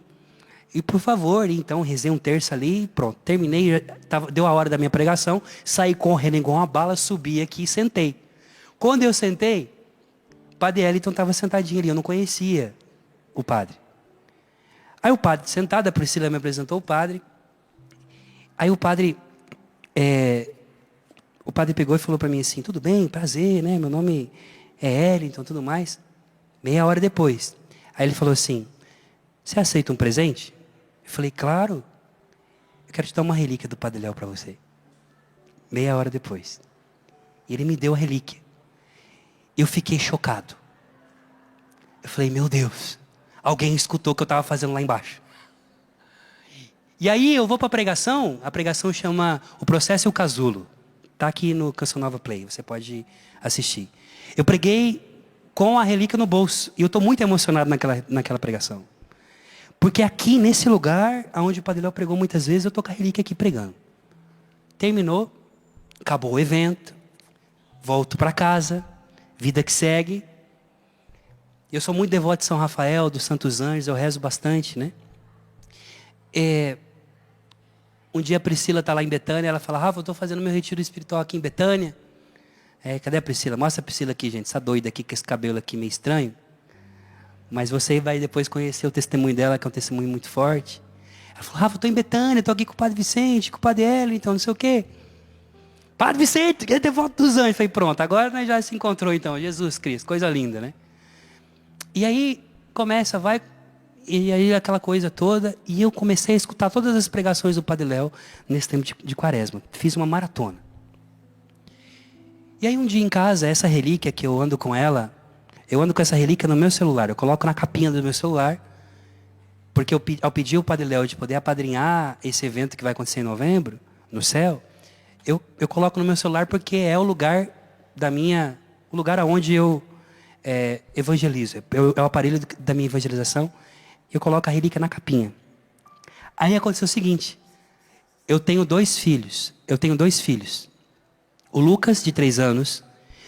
E por favor, então rezei um terço ali, pronto, terminei, deu a hora da minha pregação, saí correndo igual uma bala, subi aqui e sentei. Quando eu sentei, o Padre Eliton estava sentadinho ali, eu não conhecia o padre. Aí o padre sentado, a Priscila me apresentou o padre. Aí o padre pegou e falou para mim assim, tudo bem, prazer, né? Meu nome é Eliton, tudo mais. Meia hora depois. Aí ele falou assim, você aceita um presente? Eu falei, claro. Eu quero te dar uma relíquia do Padre Léo para você. Meia hora depois. E ele me deu a relíquia. Eu fiquei chocado. Eu falei, meu Deus, alguém escutou o que eu estava fazendo lá embaixo. E aí eu vou para a pregação chama O Processo e o Casulo. Está aqui no Canção Nova Play, você pode assistir. Eu preguei com a relíquia no bolso, e eu estou muito emocionado naquela pregação. Porque aqui, nesse lugar, onde o Padre Léo pregou muitas vezes, eu estou com a relíquia aqui pregando. Terminou, acabou o evento, volto para casa, vida que segue. Eu sou muito devoto de São Rafael, dos Santos Anjos, eu rezo bastante, né? Um dia a Priscila está lá em Betânia, ela fala, Rafa, eu estou fazendo meu retiro espiritual aqui em Betânia. Cadê a Priscila? Mostra a Priscila aqui, gente, essa doida aqui com esse cabelo aqui meio estranho. Mas você vai depois conhecer o testemunho dela, que é um testemunho muito forte. Ela falou, Rafa, eu estou em Betânia, estou aqui com o Padre Vicente, com o Padre Hélio, então não sei o quê. Padre Vicente, que é devoto dos anjos. Eu falei, pronto, agora nós já se encontrou então, Jesus Cristo, coisa linda, né? E aí começa, vai, e aí aquela coisa toda, e eu comecei a escutar todas as pregações do Padre Léo nesse tempo de quaresma. Fiz uma maratona. E aí um dia em casa, essa relíquia que eu ando com ela, eu ando com essa relíquia no meu celular, eu coloco na capinha do meu celular, porque ao pedir o Padre Léo de poder apadrinhar esse evento que vai acontecer em novembro, no céu, eu coloco no meu celular porque é o lugar o lugar onde eu evangelizo, é o aparelho da minha evangelização, eu coloco a relíquia na capinha. Aí aconteceu o seguinte, eu tenho dois filhos, o Lucas, de 3 anos,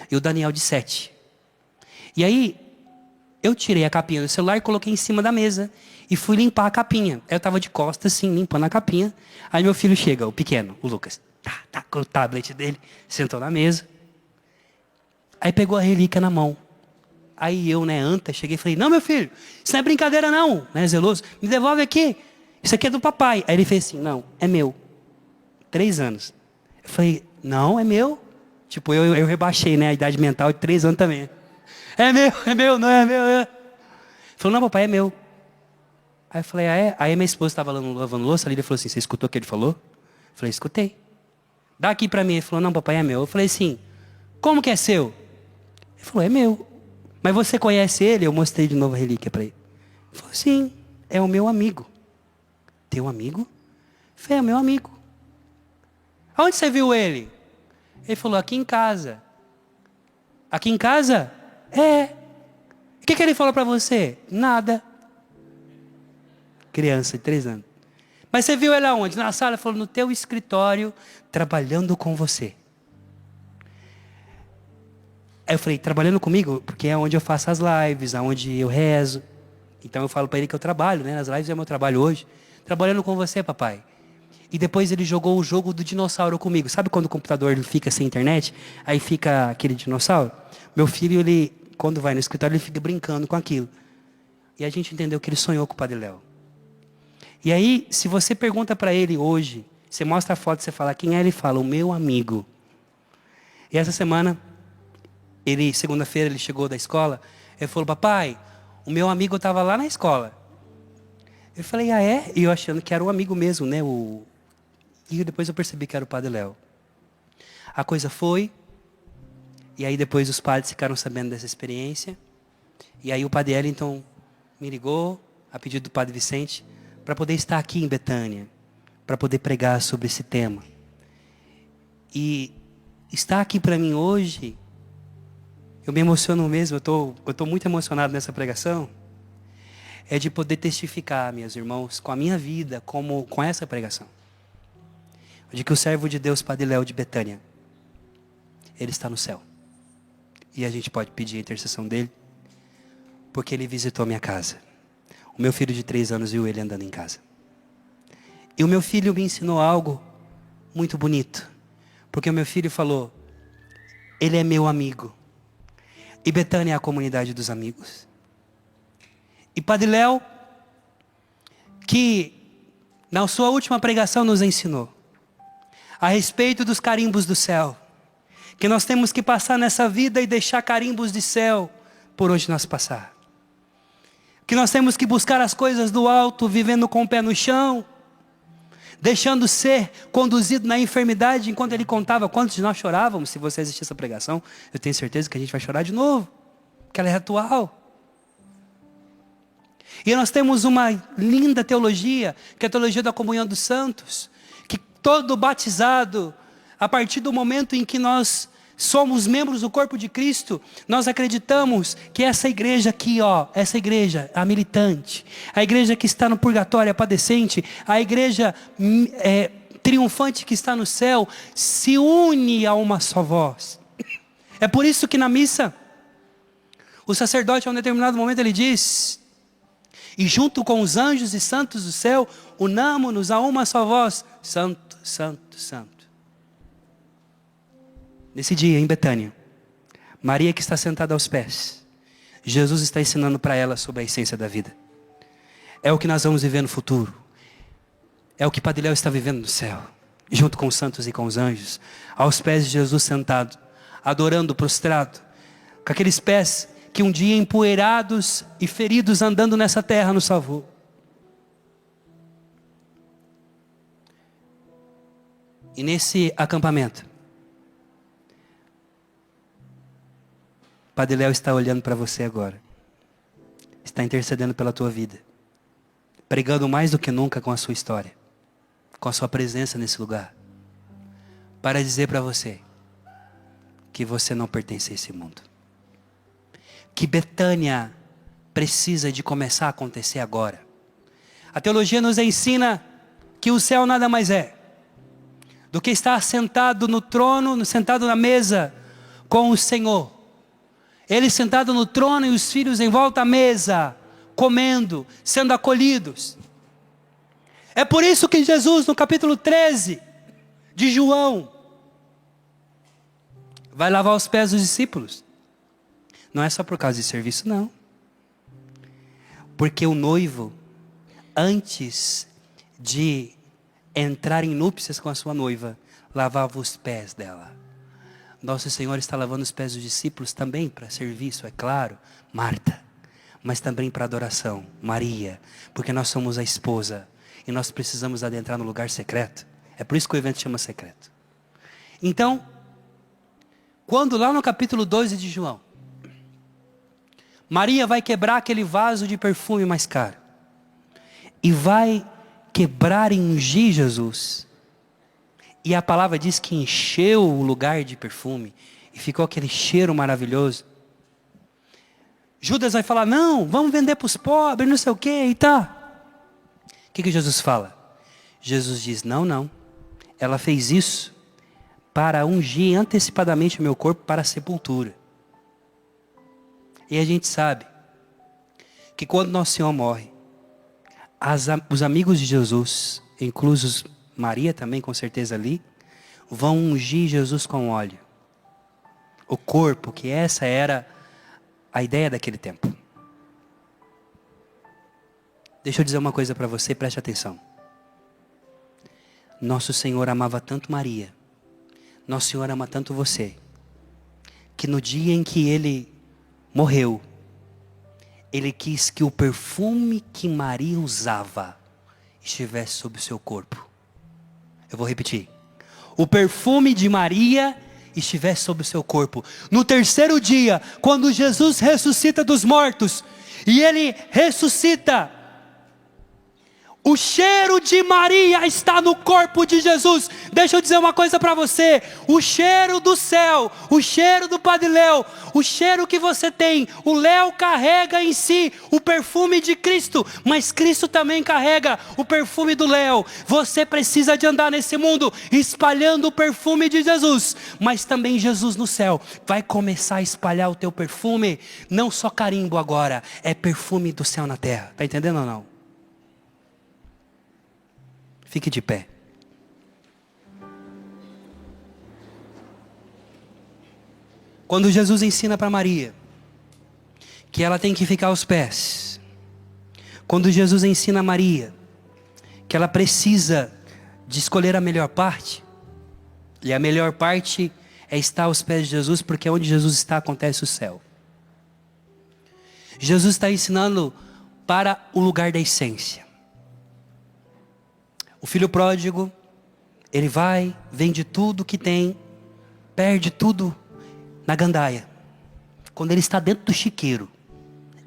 e o Daniel, de 7. E aí, eu tirei a capinha do celular e coloquei em cima da mesa. E fui limpar a capinha. Eu estava de costas, assim, limpando a capinha. Aí meu filho chega, o pequeno, o Lucas. Tá com o tablet dele, sentou na mesa. Aí pegou a relíquia na mão. Aí eu, anta, cheguei e falei, não, meu filho, isso não é brincadeira não, zeloso. Me devolve aqui, isso aqui é do papai. Aí ele fez assim, não, é meu. 3 anos. Eu falei, não, é meu. Tipo, eu rebaixei, a idade mental de 3 anos também. É meu, não é meu. Ele falou, não, papai, é meu. Aí eu falei, ah, é? Aí minha esposa estava lavando louça, ali ele falou assim, você escutou o que ele falou? Eu falei, escutei. Dá aqui para mim. Ele falou, não, papai, é meu. Eu falei assim, como que é seu? Ele falou, é meu. Mas você conhece ele? Eu mostrei de novo a relíquia para ele. Ele falou, sim, é o meu amigo. Teu amigo? Eu falei, é meu amigo. Aonde você viu ele? Ele falou, aqui em casa. Aqui em casa? É. O que ele falou para você? Nada. Criança de 3 anos. Mas você viu ele aonde? Na sala? Ele falou, no teu escritório, trabalhando com você. Aí eu falei, trabalhando comigo? Porque é onde eu faço as lives, aonde eu rezo. Então eu falo para ele que eu trabalho, né? Nas lives é meu trabalho hoje. Trabalhando com você, papai. E depois ele jogou o jogo do dinossauro comigo. Sabe quando o computador ele fica sem internet? Aí fica aquele dinossauro? Meu filho, ele, quando vai no escritório, ele fica brincando com aquilo. E a gente entendeu que ele sonhou com o Padre Léo. E aí, se você pergunta para ele hoje, você mostra a foto, você fala, quem é? Ele fala, o meu amigo. E essa semana, segunda-feira, ele chegou da escola, ele falou, papai, o meu amigo estava lá na escola. Eu falei, ah é? E eu achando que era o amigo mesmo, né? E depois eu percebi que era o Padre Léo. A coisa foi, e aí depois os padres ficaram sabendo dessa experiência, e aí o Padre Ellington me ligou, a pedido do Padre Vicente, para poder estar aqui em Betânia, para poder pregar sobre esse tema. E estar aqui para mim hoje, eu me emociono mesmo, eu tô muito emocionado nessa pregação, é de poder testificar, meus irmãos, com a minha vida, com essa pregação, de que o servo de Deus, Padre Léo de Betânia, ele está no céu. E a gente pode pedir a intercessão dele, porque ele visitou a minha casa. O meu filho de 3 anos viu ele andando em casa. E o meu filho me ensinou algo muito bonito. Porque o meu filho falou, ele é meu amigo. E Betânia é a comunidade dos amigos. E Padre Léo, que na sua última pregação nos ensinou a respeito dos carimbos do céu. Que nós temos que passar nessa vida e deixar carimbos de céu por onde nós passar. Que nós temos que buscar as coisas do alto, vivendo com o pé no chão, deixando ser conduzido na enfermidade. Enquanto ele contava quantos de nós chorávamos, se você assistir essa pregação, eu tenho certeza que a gente vai chorar de novo, porque ela é atual. E nós temos uma linda teologia, que é a teologia da comunhão dos santos, que todo batizado, a partir do momento em que nós somos membros do corpo de Cristo, nós acreditamos que essa igreja aqui, essa igreja, a militante, a igreja que está no purgatório, a padecente, a igreja triunfante que está no céu, se une a uma só voz. É por isso que na missa, o sacerdote, a um determinado momento, ele diz, e junto com os anjos e santos do céu, unamo-nos a uma só voz, santo, santo, santo. Nesse dia, em Betânia, Maria que está sentada aos pés, Jesus está ensinando para ela sobre a essência da vida. É o que nós vamos viver no futuro. É o que Padre Léo está vivendo no céu, junto com os santos e com os anjos, aos pés de Jesus sentado, adorando, prostrado, com aqueles pés que um dia empoeirados e feridos andando nessa terra nos salvou. E nesse acampamento, Padre Léo está olhando para você agora. Está intercedendo pela tua vida. Pregando mais do que nunca com a sua história. Com a sua presença nesse lugar. Para dizer para você que você não pertence a esse mundo. Que Betânia precisa de começar a acontecer agora. A teologia nos ensina que o céu nada mais é do que estar sentado no trono, sentado na mesa com o Senhor. Ele sentado no trono e os filhos em volta à mesa, comendo, sendo acolhidos. É por isso que Jesus, no capítulo 13 de João, vai lavar os pés dos discípulos. Não é só por causa de serviço, não. Porque o noivo, antes de entrar em núpcias com a sua noiva, lavava os pés dela. Nosso Senhor está lavando os pés dos discípulos também para serviço, é claro. Marta, mas também para adoração. Maria, porque nós somos a esposa e nós precisamos adentrar no lugar secreto. É por isso que o evento chama secreto. Então, quando lá no capítulo 12 de João, Maria vai quebrar aquele vaso de perfume mais caro e vai quebrar e ungir Jesus. E a palavra diz que encheu o lugar de perfume e ficou aquele cheiro maravilhoso. Judas vai falar, não, vamos vender para os pobres, não sei o que, e tá. O que Jesus fala? Jesus diz, não, ela fez isso para ungir antecipadamente o meu corpo para a sepultura. E a gente sabe que quando nosso Senhor morre, os amigos de Jesus, inclusos Maria também com certeza ali, vão ungir Jesus com óleo. O corpo, que essa era a ideia daquele tempo. Deixa eu dizer uma coisa para você, preste atenção. Nosso Senhor amava tanto Maria, Nosso Senhor ama tanto você, que no dia em que Ele morreu, Ele quis que o perfume que Maria usava estivesse sobre o seu corpo. Eu vou repetir. O perfume de Maria estivesse sobre o seu corpo. No terceiro dia, quando Jesus ressuscita dos mortos, e Ele ressuscita, o cheiro de Maria está no corpo de Jesus. Deixa eu dizer uma coisa para você. O cheiro do céu, o cheiro do Padre Léo, o cheiro que você tem, o Léo carrega em si o perfume de Cristo, mas Cristo também carrega o perfume do Léo. Você precisa de andar nesse mundo espalhando o perfume de Jesus, mas também Jesus no céu vai começar a espalhar o teu perfume. Não só carimbo agora, é perfume do céu na terra. Está entendendo ou não? Fique de pé. Quando Jesus ensina para Maria que ela tem que ficar aos pés, quando Jesus ensina a Maria que ela precisa de escolher a melhor parte, e a melhor parte é estar aos pés de Jesus, porque onde Jesus está acontece o céu. Jesus está ensinando para o lugar da essência. O filho pródigo, ele vai, vende tudo que tem, perde tudo na gandaia. Quando ele está dentro do chiqueiro,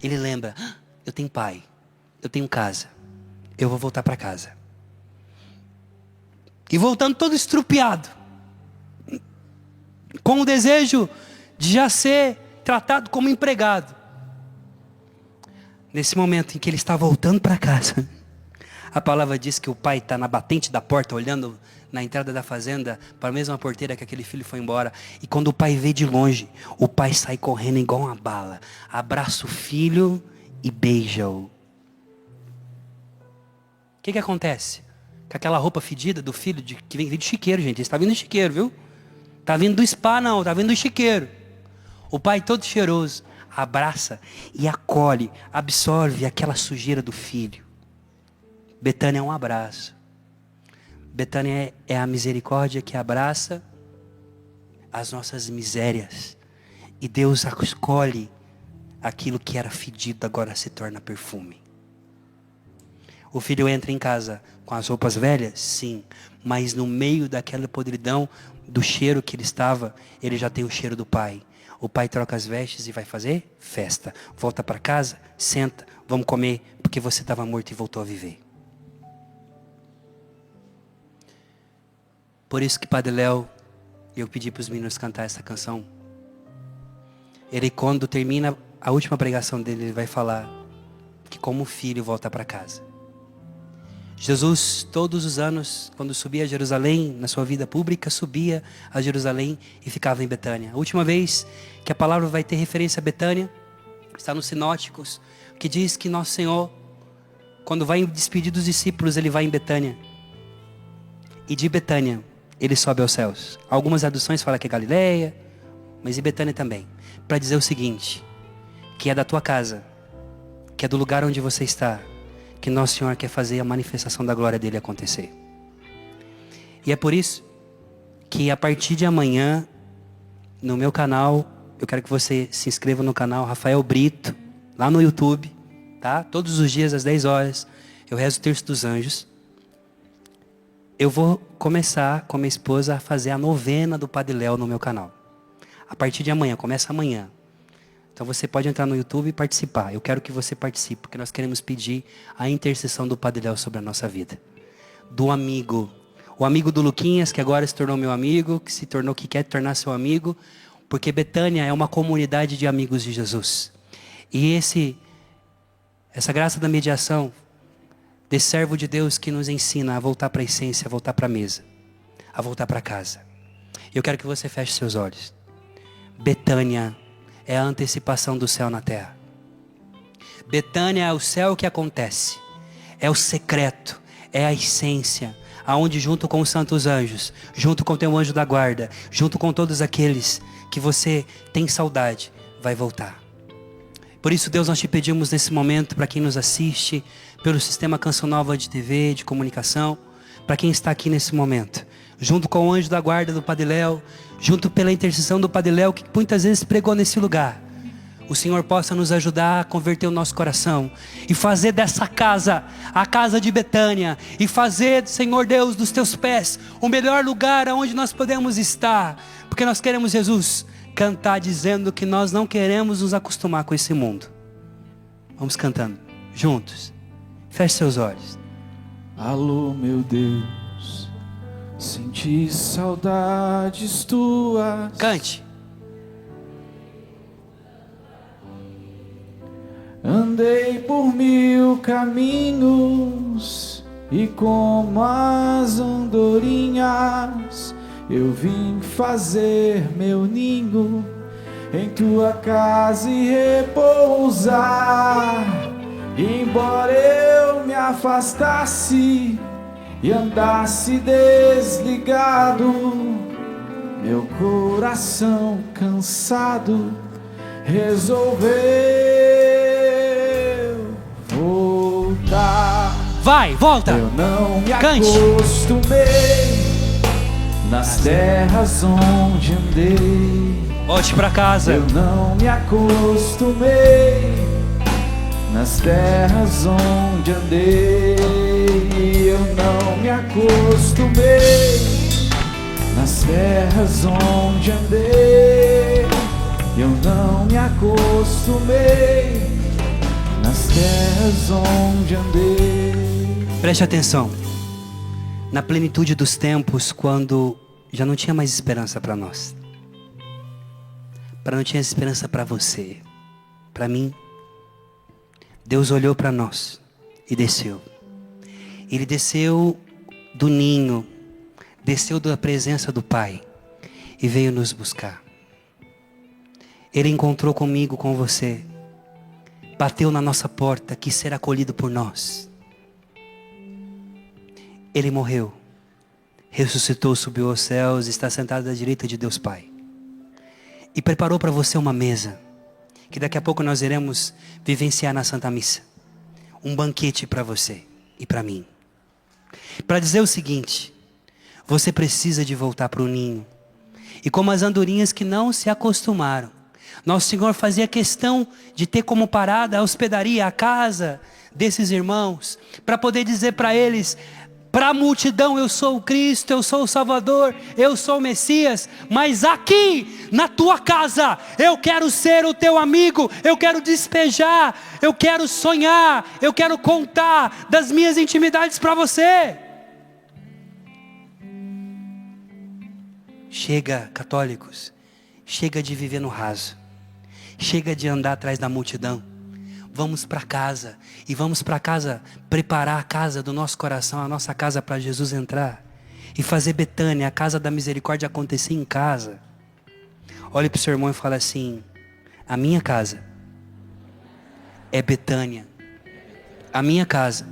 ele lembra, eu tenho pai, eu tenho casa, eu vou voltar para casa. E voltando todo estrupiado, com o desejo de já ser tratado como empregado. Nesse momento em que ele está voltando para casa, a palavra diz que o pai está na batente da porta, olhando na entrada da fazenda, para a mesma porteira que aquele filho foi embora. E quando o pai vê de longe, o pai sai correndo igual uma bala, abraça o filho e beija-o. O que acontece? Com aquela roupa fedida do filho, que vem de chiqueiro, gente. Ele está vindo do chiqueiro, viu? Está vindo do spa não, está vindo do chiqueiro. O pai todo cheiroso, abraça e acolhe, absorve aquela sujeira do filho. Betânia é um abraço. Betânia é a misericórdia que abraça as nossas misérias. E Deus escolhe aquilo que era fedido, agora se torna perfume. O filho entra em casa com as roupas velhas? Sim. Mas no meio daquela podridão, do cheiro que ele estava, ele já tem o cheiro do pai. O pai troca as vestes e vai fazer festa. Volta para casa, senta, vamos comer, porque você estava morto e voltou a viver. Por isso que Padre Léo, eu pedi para os meninos cantar essa canção. Ele, quando termina a última pregação dele, ele vai falar que como filho volta para casa. Jesus, todos os anos, quando subia a Jerusalém, na sua vida pública, subia a Jerusalém e ficava em Betânia. A última vez que a palavra vai ter referência a Betânia, está nos Sinóticos, que diz que Nosso Senhor, quando vai despedir dos discípulos, ele vai em Betânia. E de Betânia, ele sobe aos céus. Algumas traduções falam que é Galileia, mas em Betânia também. Para dizer o seguinte, que é da tua casa, que é do lugar onde você está, que Nosso Senhor quer fazer a manifestação da glória dele acontecer. E é por isso que a partir de amanhã, no meu canal, eu quero que você se inscreva no canal Rafael Brito, lá no YouTube, tá? Todos os dias às 10 horas, eu rezo o Terço dos Anjos. Eu vou começar com a minha esposa a fazer a novena do Padre Léo no meu canal. A partir de amanhã, começa amanhã. Então você pode entrar no YouTube e participar. Eu quero que você participe, porque nós queremos pedir a intercessão do Padre Léo sobre a nossa vida. Do amigo. O amigo do Luquinhas, que agora se tornou meu amigo, que quer tornar seu amigo. Porque Betânia é uma comunidade de amigos de Jesus. E essa graça da mediação, desse servo de Deus que nos ensina a voltar para a essência, a voltar para a mesa, a voltar para casa. Eu quero que você feche seus olhos. Betânia é a antecipação do céu na terra. Betânia é o céu que acontece. É o secreto, é a essência, aonde junto com os santos anjos, junto com o teu anjo da guarda, junto com todos aqueles que você tem saudade, vai voltar. Por isso, Deus, nós te pedimos nesse momento, para quem nos assiste, pelo sistema Canção Nova de TV, de comunicação, para quem está aqui nesse momento, junto com o anjo da guarda do Padre Léo, junto pela intercessão do Padre Léo, que muitas vezes pregou nesse lugar, o Senhor possa nos ajudar a converter o nosso coração e fazer dessa casa, a casa de Betânia, e fazer, Senhor Deus, dos teus pés, o melhor lugar aonde nós podemos estar, porque nós queremos, Jesus, cantar dizendo que nós não queremos nos acostumar com esse mundo. Vamos cantando juntos. Feche seus olhos. Alô, meu Deus, senti saudades tuas. Cante. Andei por 1000 caminhos e como as andorinhas eu vim fazer meu ninho em tua casa e repousar. Embora eu me afastasse e andasse desligado, meu coração cansado resolveu voltar. Vai, volta. Eu não me Cante. acostumei nas terras onde andei. Volte para casa. Eu não me acostumei nas terras onde andei. Eu não me acostumei nas terras onde andei. Eu não me acostumei nas terras onde andei. Preste atenção. Na plenitude dos tempos, quando já não tinha mais esperança para nós, não tinha esperança para você, para mim, Deus olhou para nós e desceu. Ele desceu do ninho, desceu da presença do Pai e veio nos buscar. Ele encontrou comigo, com você, bateu na nossa porta, quis ser acolhido por nós. Ele morreu, ressuscitou, subiu aos céus, está sentado à direita de Deus Pai. E preparou para você uma mesa, que daqui a pouco nós iremos vivenciar na Santa Missa. Um banquete para você e para mim. Para dizer o seguinte: você precisa de voltar para o ninho. E como as andorinhas que não se acostumaram, nosso Senhor fazia questão de ter como parada a hospedaria, a casa desses irmãos, para poder dizer para eles, para a multidão: eu sou o Cristo, eu sou o Salvador, eu sou o Messias, mas aqui na tua casa eu quero ser o teu amigo, eu quero despejar, eu quero sonhar, eu quero contar das minhas intimidades para você. Chega, católicos, chega de viver no raso, chega de andar atrás da multidão. Vamos para casa, e vamos para casa preparar a casa do nosso coração, a nossa casa para Jesus entrar e fazer Betânia, a casa da misericórdia, acontecer em casa. Olhe para o seu irmão e fala assim: a minha casa é Betânia, a minha casa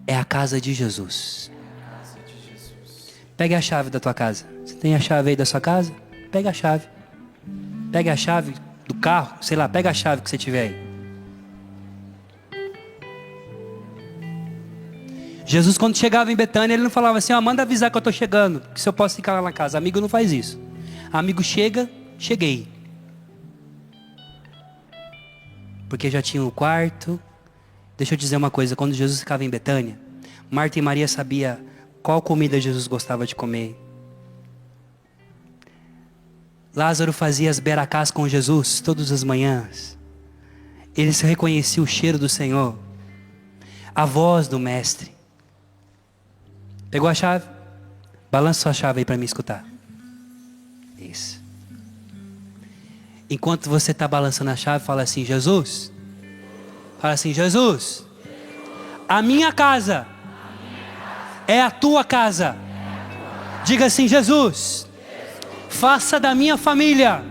é a casa de Jesus. Pegue a chave da tua casa. Você tem a chave aí da sua casa? Pega a chave. Pega a chave do carro, sei lá, pega a chave que você tiver aí. Jesus, quando chegava em Betânia, ele não falava assim: ó, manda avisar que eu estou chegando, que se eu posso ficar lá na casa. Amigo não faz isso. Amigo chega, cheguei. porque já tinha o quarto. Deixa eu dizer uma coisa, quando Jesus ficava em Betânia, Marta e Maria sabiam qual comida Jesus gostava de comer. Lázaro fazia as beracás com Jesus todas as manhãs. Eles reconheciam o cheiro do Senhor, a voz do Mestre. Pegou a chave? Balança sua chave aí para me escutar. Isso. Enquanto você está balançando a chave, fala assim: Jesus. Fala assim: Jesus, a minha casa é a tua casa. Diga assim: Jesus, faça da minha família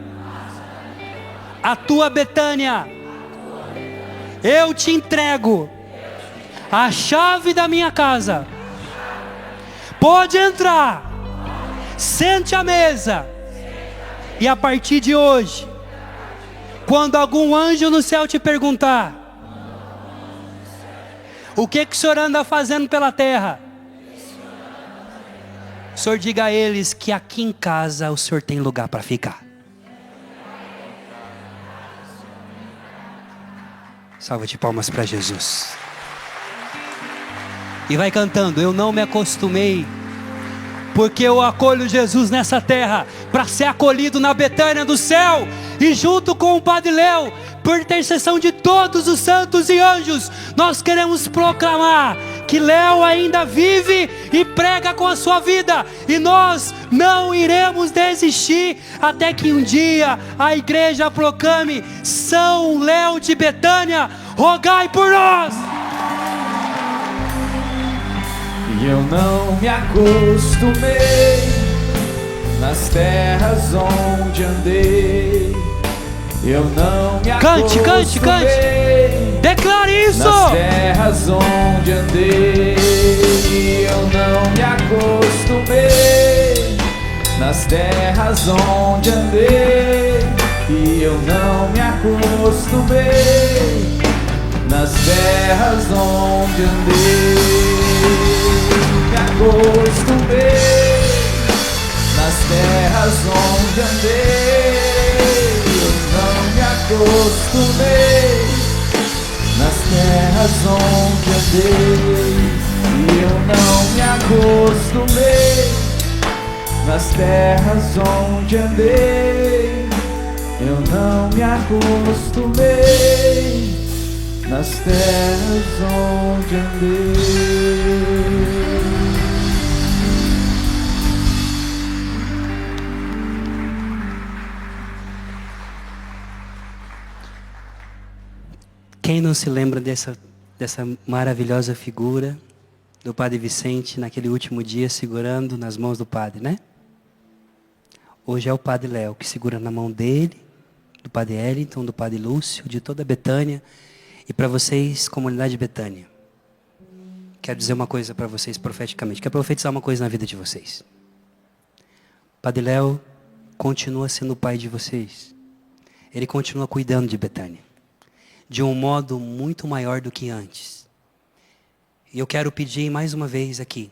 a tua Betânia. Eu te entrego a chave da minha casa. Pode entrar, sente à mesa. E a partir de hoje, quando algum anjo no céu te perguntar: o que o senhor anda fazendo pela terra? O senhor diga a eles que aqui em casa o senhor tem lugar para ficar. Salva de palmas para Jesus. E vai cantando: eu não me acostumei, porque eu acolho Jesus nessa terra, para ser acolhido na Betânia do céu. E junto com o Padre Léo, por intercessão de todos os santos e anjos, nós queremos proclamar que Léo ainda vive e prega com a sua vida. E nós não iremos desistir até que um dia a igreja proclame: São Léo de Betânia, rogai por nós. E eu não me acostumei nas terras onde andei. Eu não me acostumei. Cante. Declare isso. Nas terras onde andei. Eu não me acostumei nas terras onde andei. E eu não me acostumei nas terras onde andei. Me acostumei nas terras onde andei. Eu não me acostumei nas terras onde andei. E eu não me acostumei nas terras onde andei. Eu não me acostumei nas terras onde andei. Quem não se lembra dessa maravilhosa figura do Padre Vicente naquele último dia segurando nas mãos do Padre, né? Hoje é o Padre Léo que segura na mão dele, do Padre Wellington, do Padre Lúcio, de toda a Betânia. E para vocês, comunidade de Betânia, quero dizer uma coisa para vocês profeticamente. Quero profetizar uma coisa na vida de vocês. Padre Léo continua sendo o pai de vocês. Ele continua cuidando de Betânia, de um modo muito maior do que antes. E eu quero pedir mais uma vez aqui,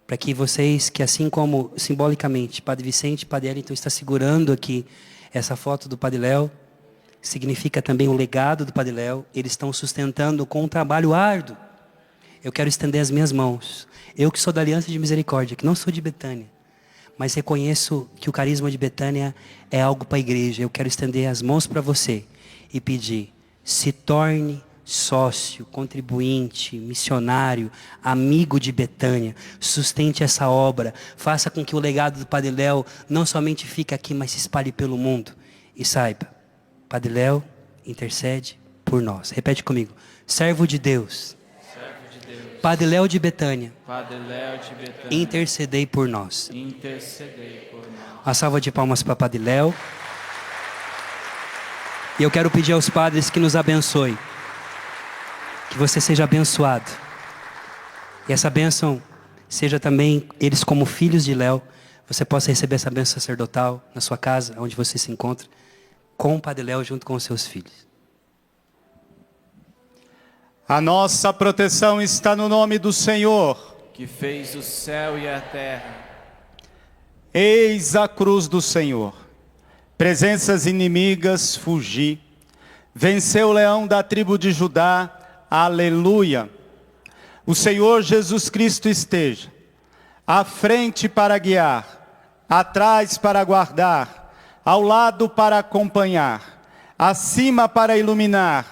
para que vocês, que assim como simbolicamente Padre Vicente e Padre Wellington está segurando aqui essa foto do Padre Léo, significa também o legado do Padre Léo. Eles estão sustentando com um trabalho árduo. Eu quero estender as minhas mãos. Eu que sou da Aliança de Misericórdia, que não sou de Betânia, mas reconheço que o carisma de Betânia é algo para a igreja. Eu quero estender as mãos para você e pedir: se torne sócio, contribuinte, missionário, amigo de Betânia. Sustente essa obra. Faça com que o legado do Padre Léo não somente fique aqui, mas se espalhe pelo mundo. E saiba, Padre Léo intercede por nós. Repete comigo: servo de Deus, Padre Léo de Betânia, intercedei por nós. Uma salva de palmas para Padre Léo. E eu quero pedir aos padres que nos abençoem, que você seja abençoado. E essa bênção seja também, eles como filhos de Léo, você possa receber essa bênção sacerdotal na sua casa, onde você se encontra, com o Padre Léo junto com os seus filhos. A nossa proteção está no nome do Senhor, que fez o céu e a terra. Eis a cruz do Senhor. Presenças inimigas, fugi. Venceu o leão da tribo de Judá, aleluia. O Senhor Jesus Cristo esteja à frente para guiar, atrás para guardar, ao lado para acompanhar, acima para iluminar,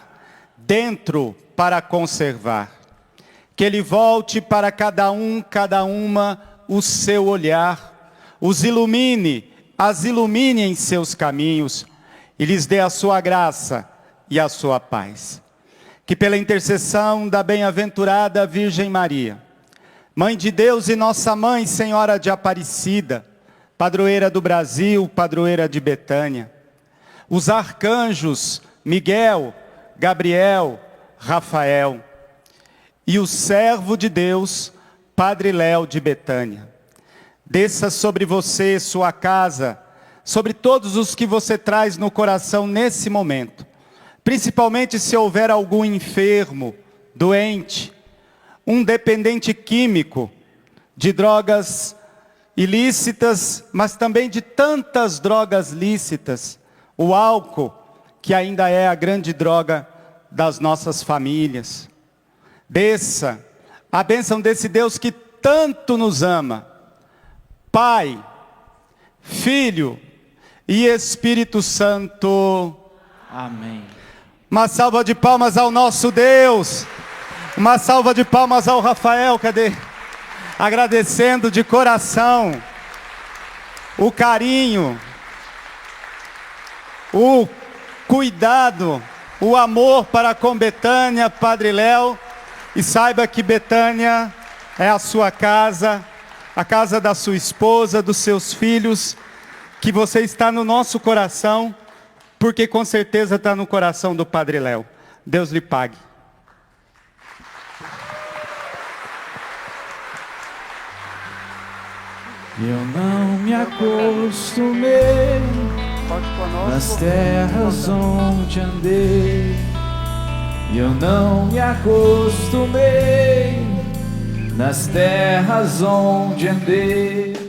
dentro para conservar. Que Ele volte para cada um, cada uma, o seu olhar, os ilumine, as ilumine em seus caminhos, e lhes dê a sua graça e a sua paz. Que pela intercessão da bem-aventurada Virgem Maria, Mãe de Deus e nossa Mãe, Senhora de Aparecida, padroeira do Brasil, padroeira de Betânia, os arcanjos Miguel, Gabriel, Rafael, e o servo de Deus, Padre Léo de Betânia, desça sobre você, sua casa, sobre todos os que você traz no coração nesse momento, principalmente se houver algum enfermo, doente, um dependente químico de drogas ilícitas, mas também de tantas drogas lícitas, o álcool, que ainda é a grande droga das nossas famílias. Desça a bênção desse Deus que tanto nos ama, Pai, Filho e Espírito Santo. Amém. Uma salva de palmas ao nosso Deus. Uma salva de palmas ao Rafael, cadê? Agradecendo de coração o carinho, o cuidado, o amor para com Betânia, Padre Léo. E saiba que Betânia é a sua casa, a casa da sua esposa, dos seus filhos, que você está no nosso coração, porque com certeza está no coração do Padre Léo. Deus lhe pague. Eu não me acostumei nas terras onde andei. Eu não me acostumei nas terras onde andei.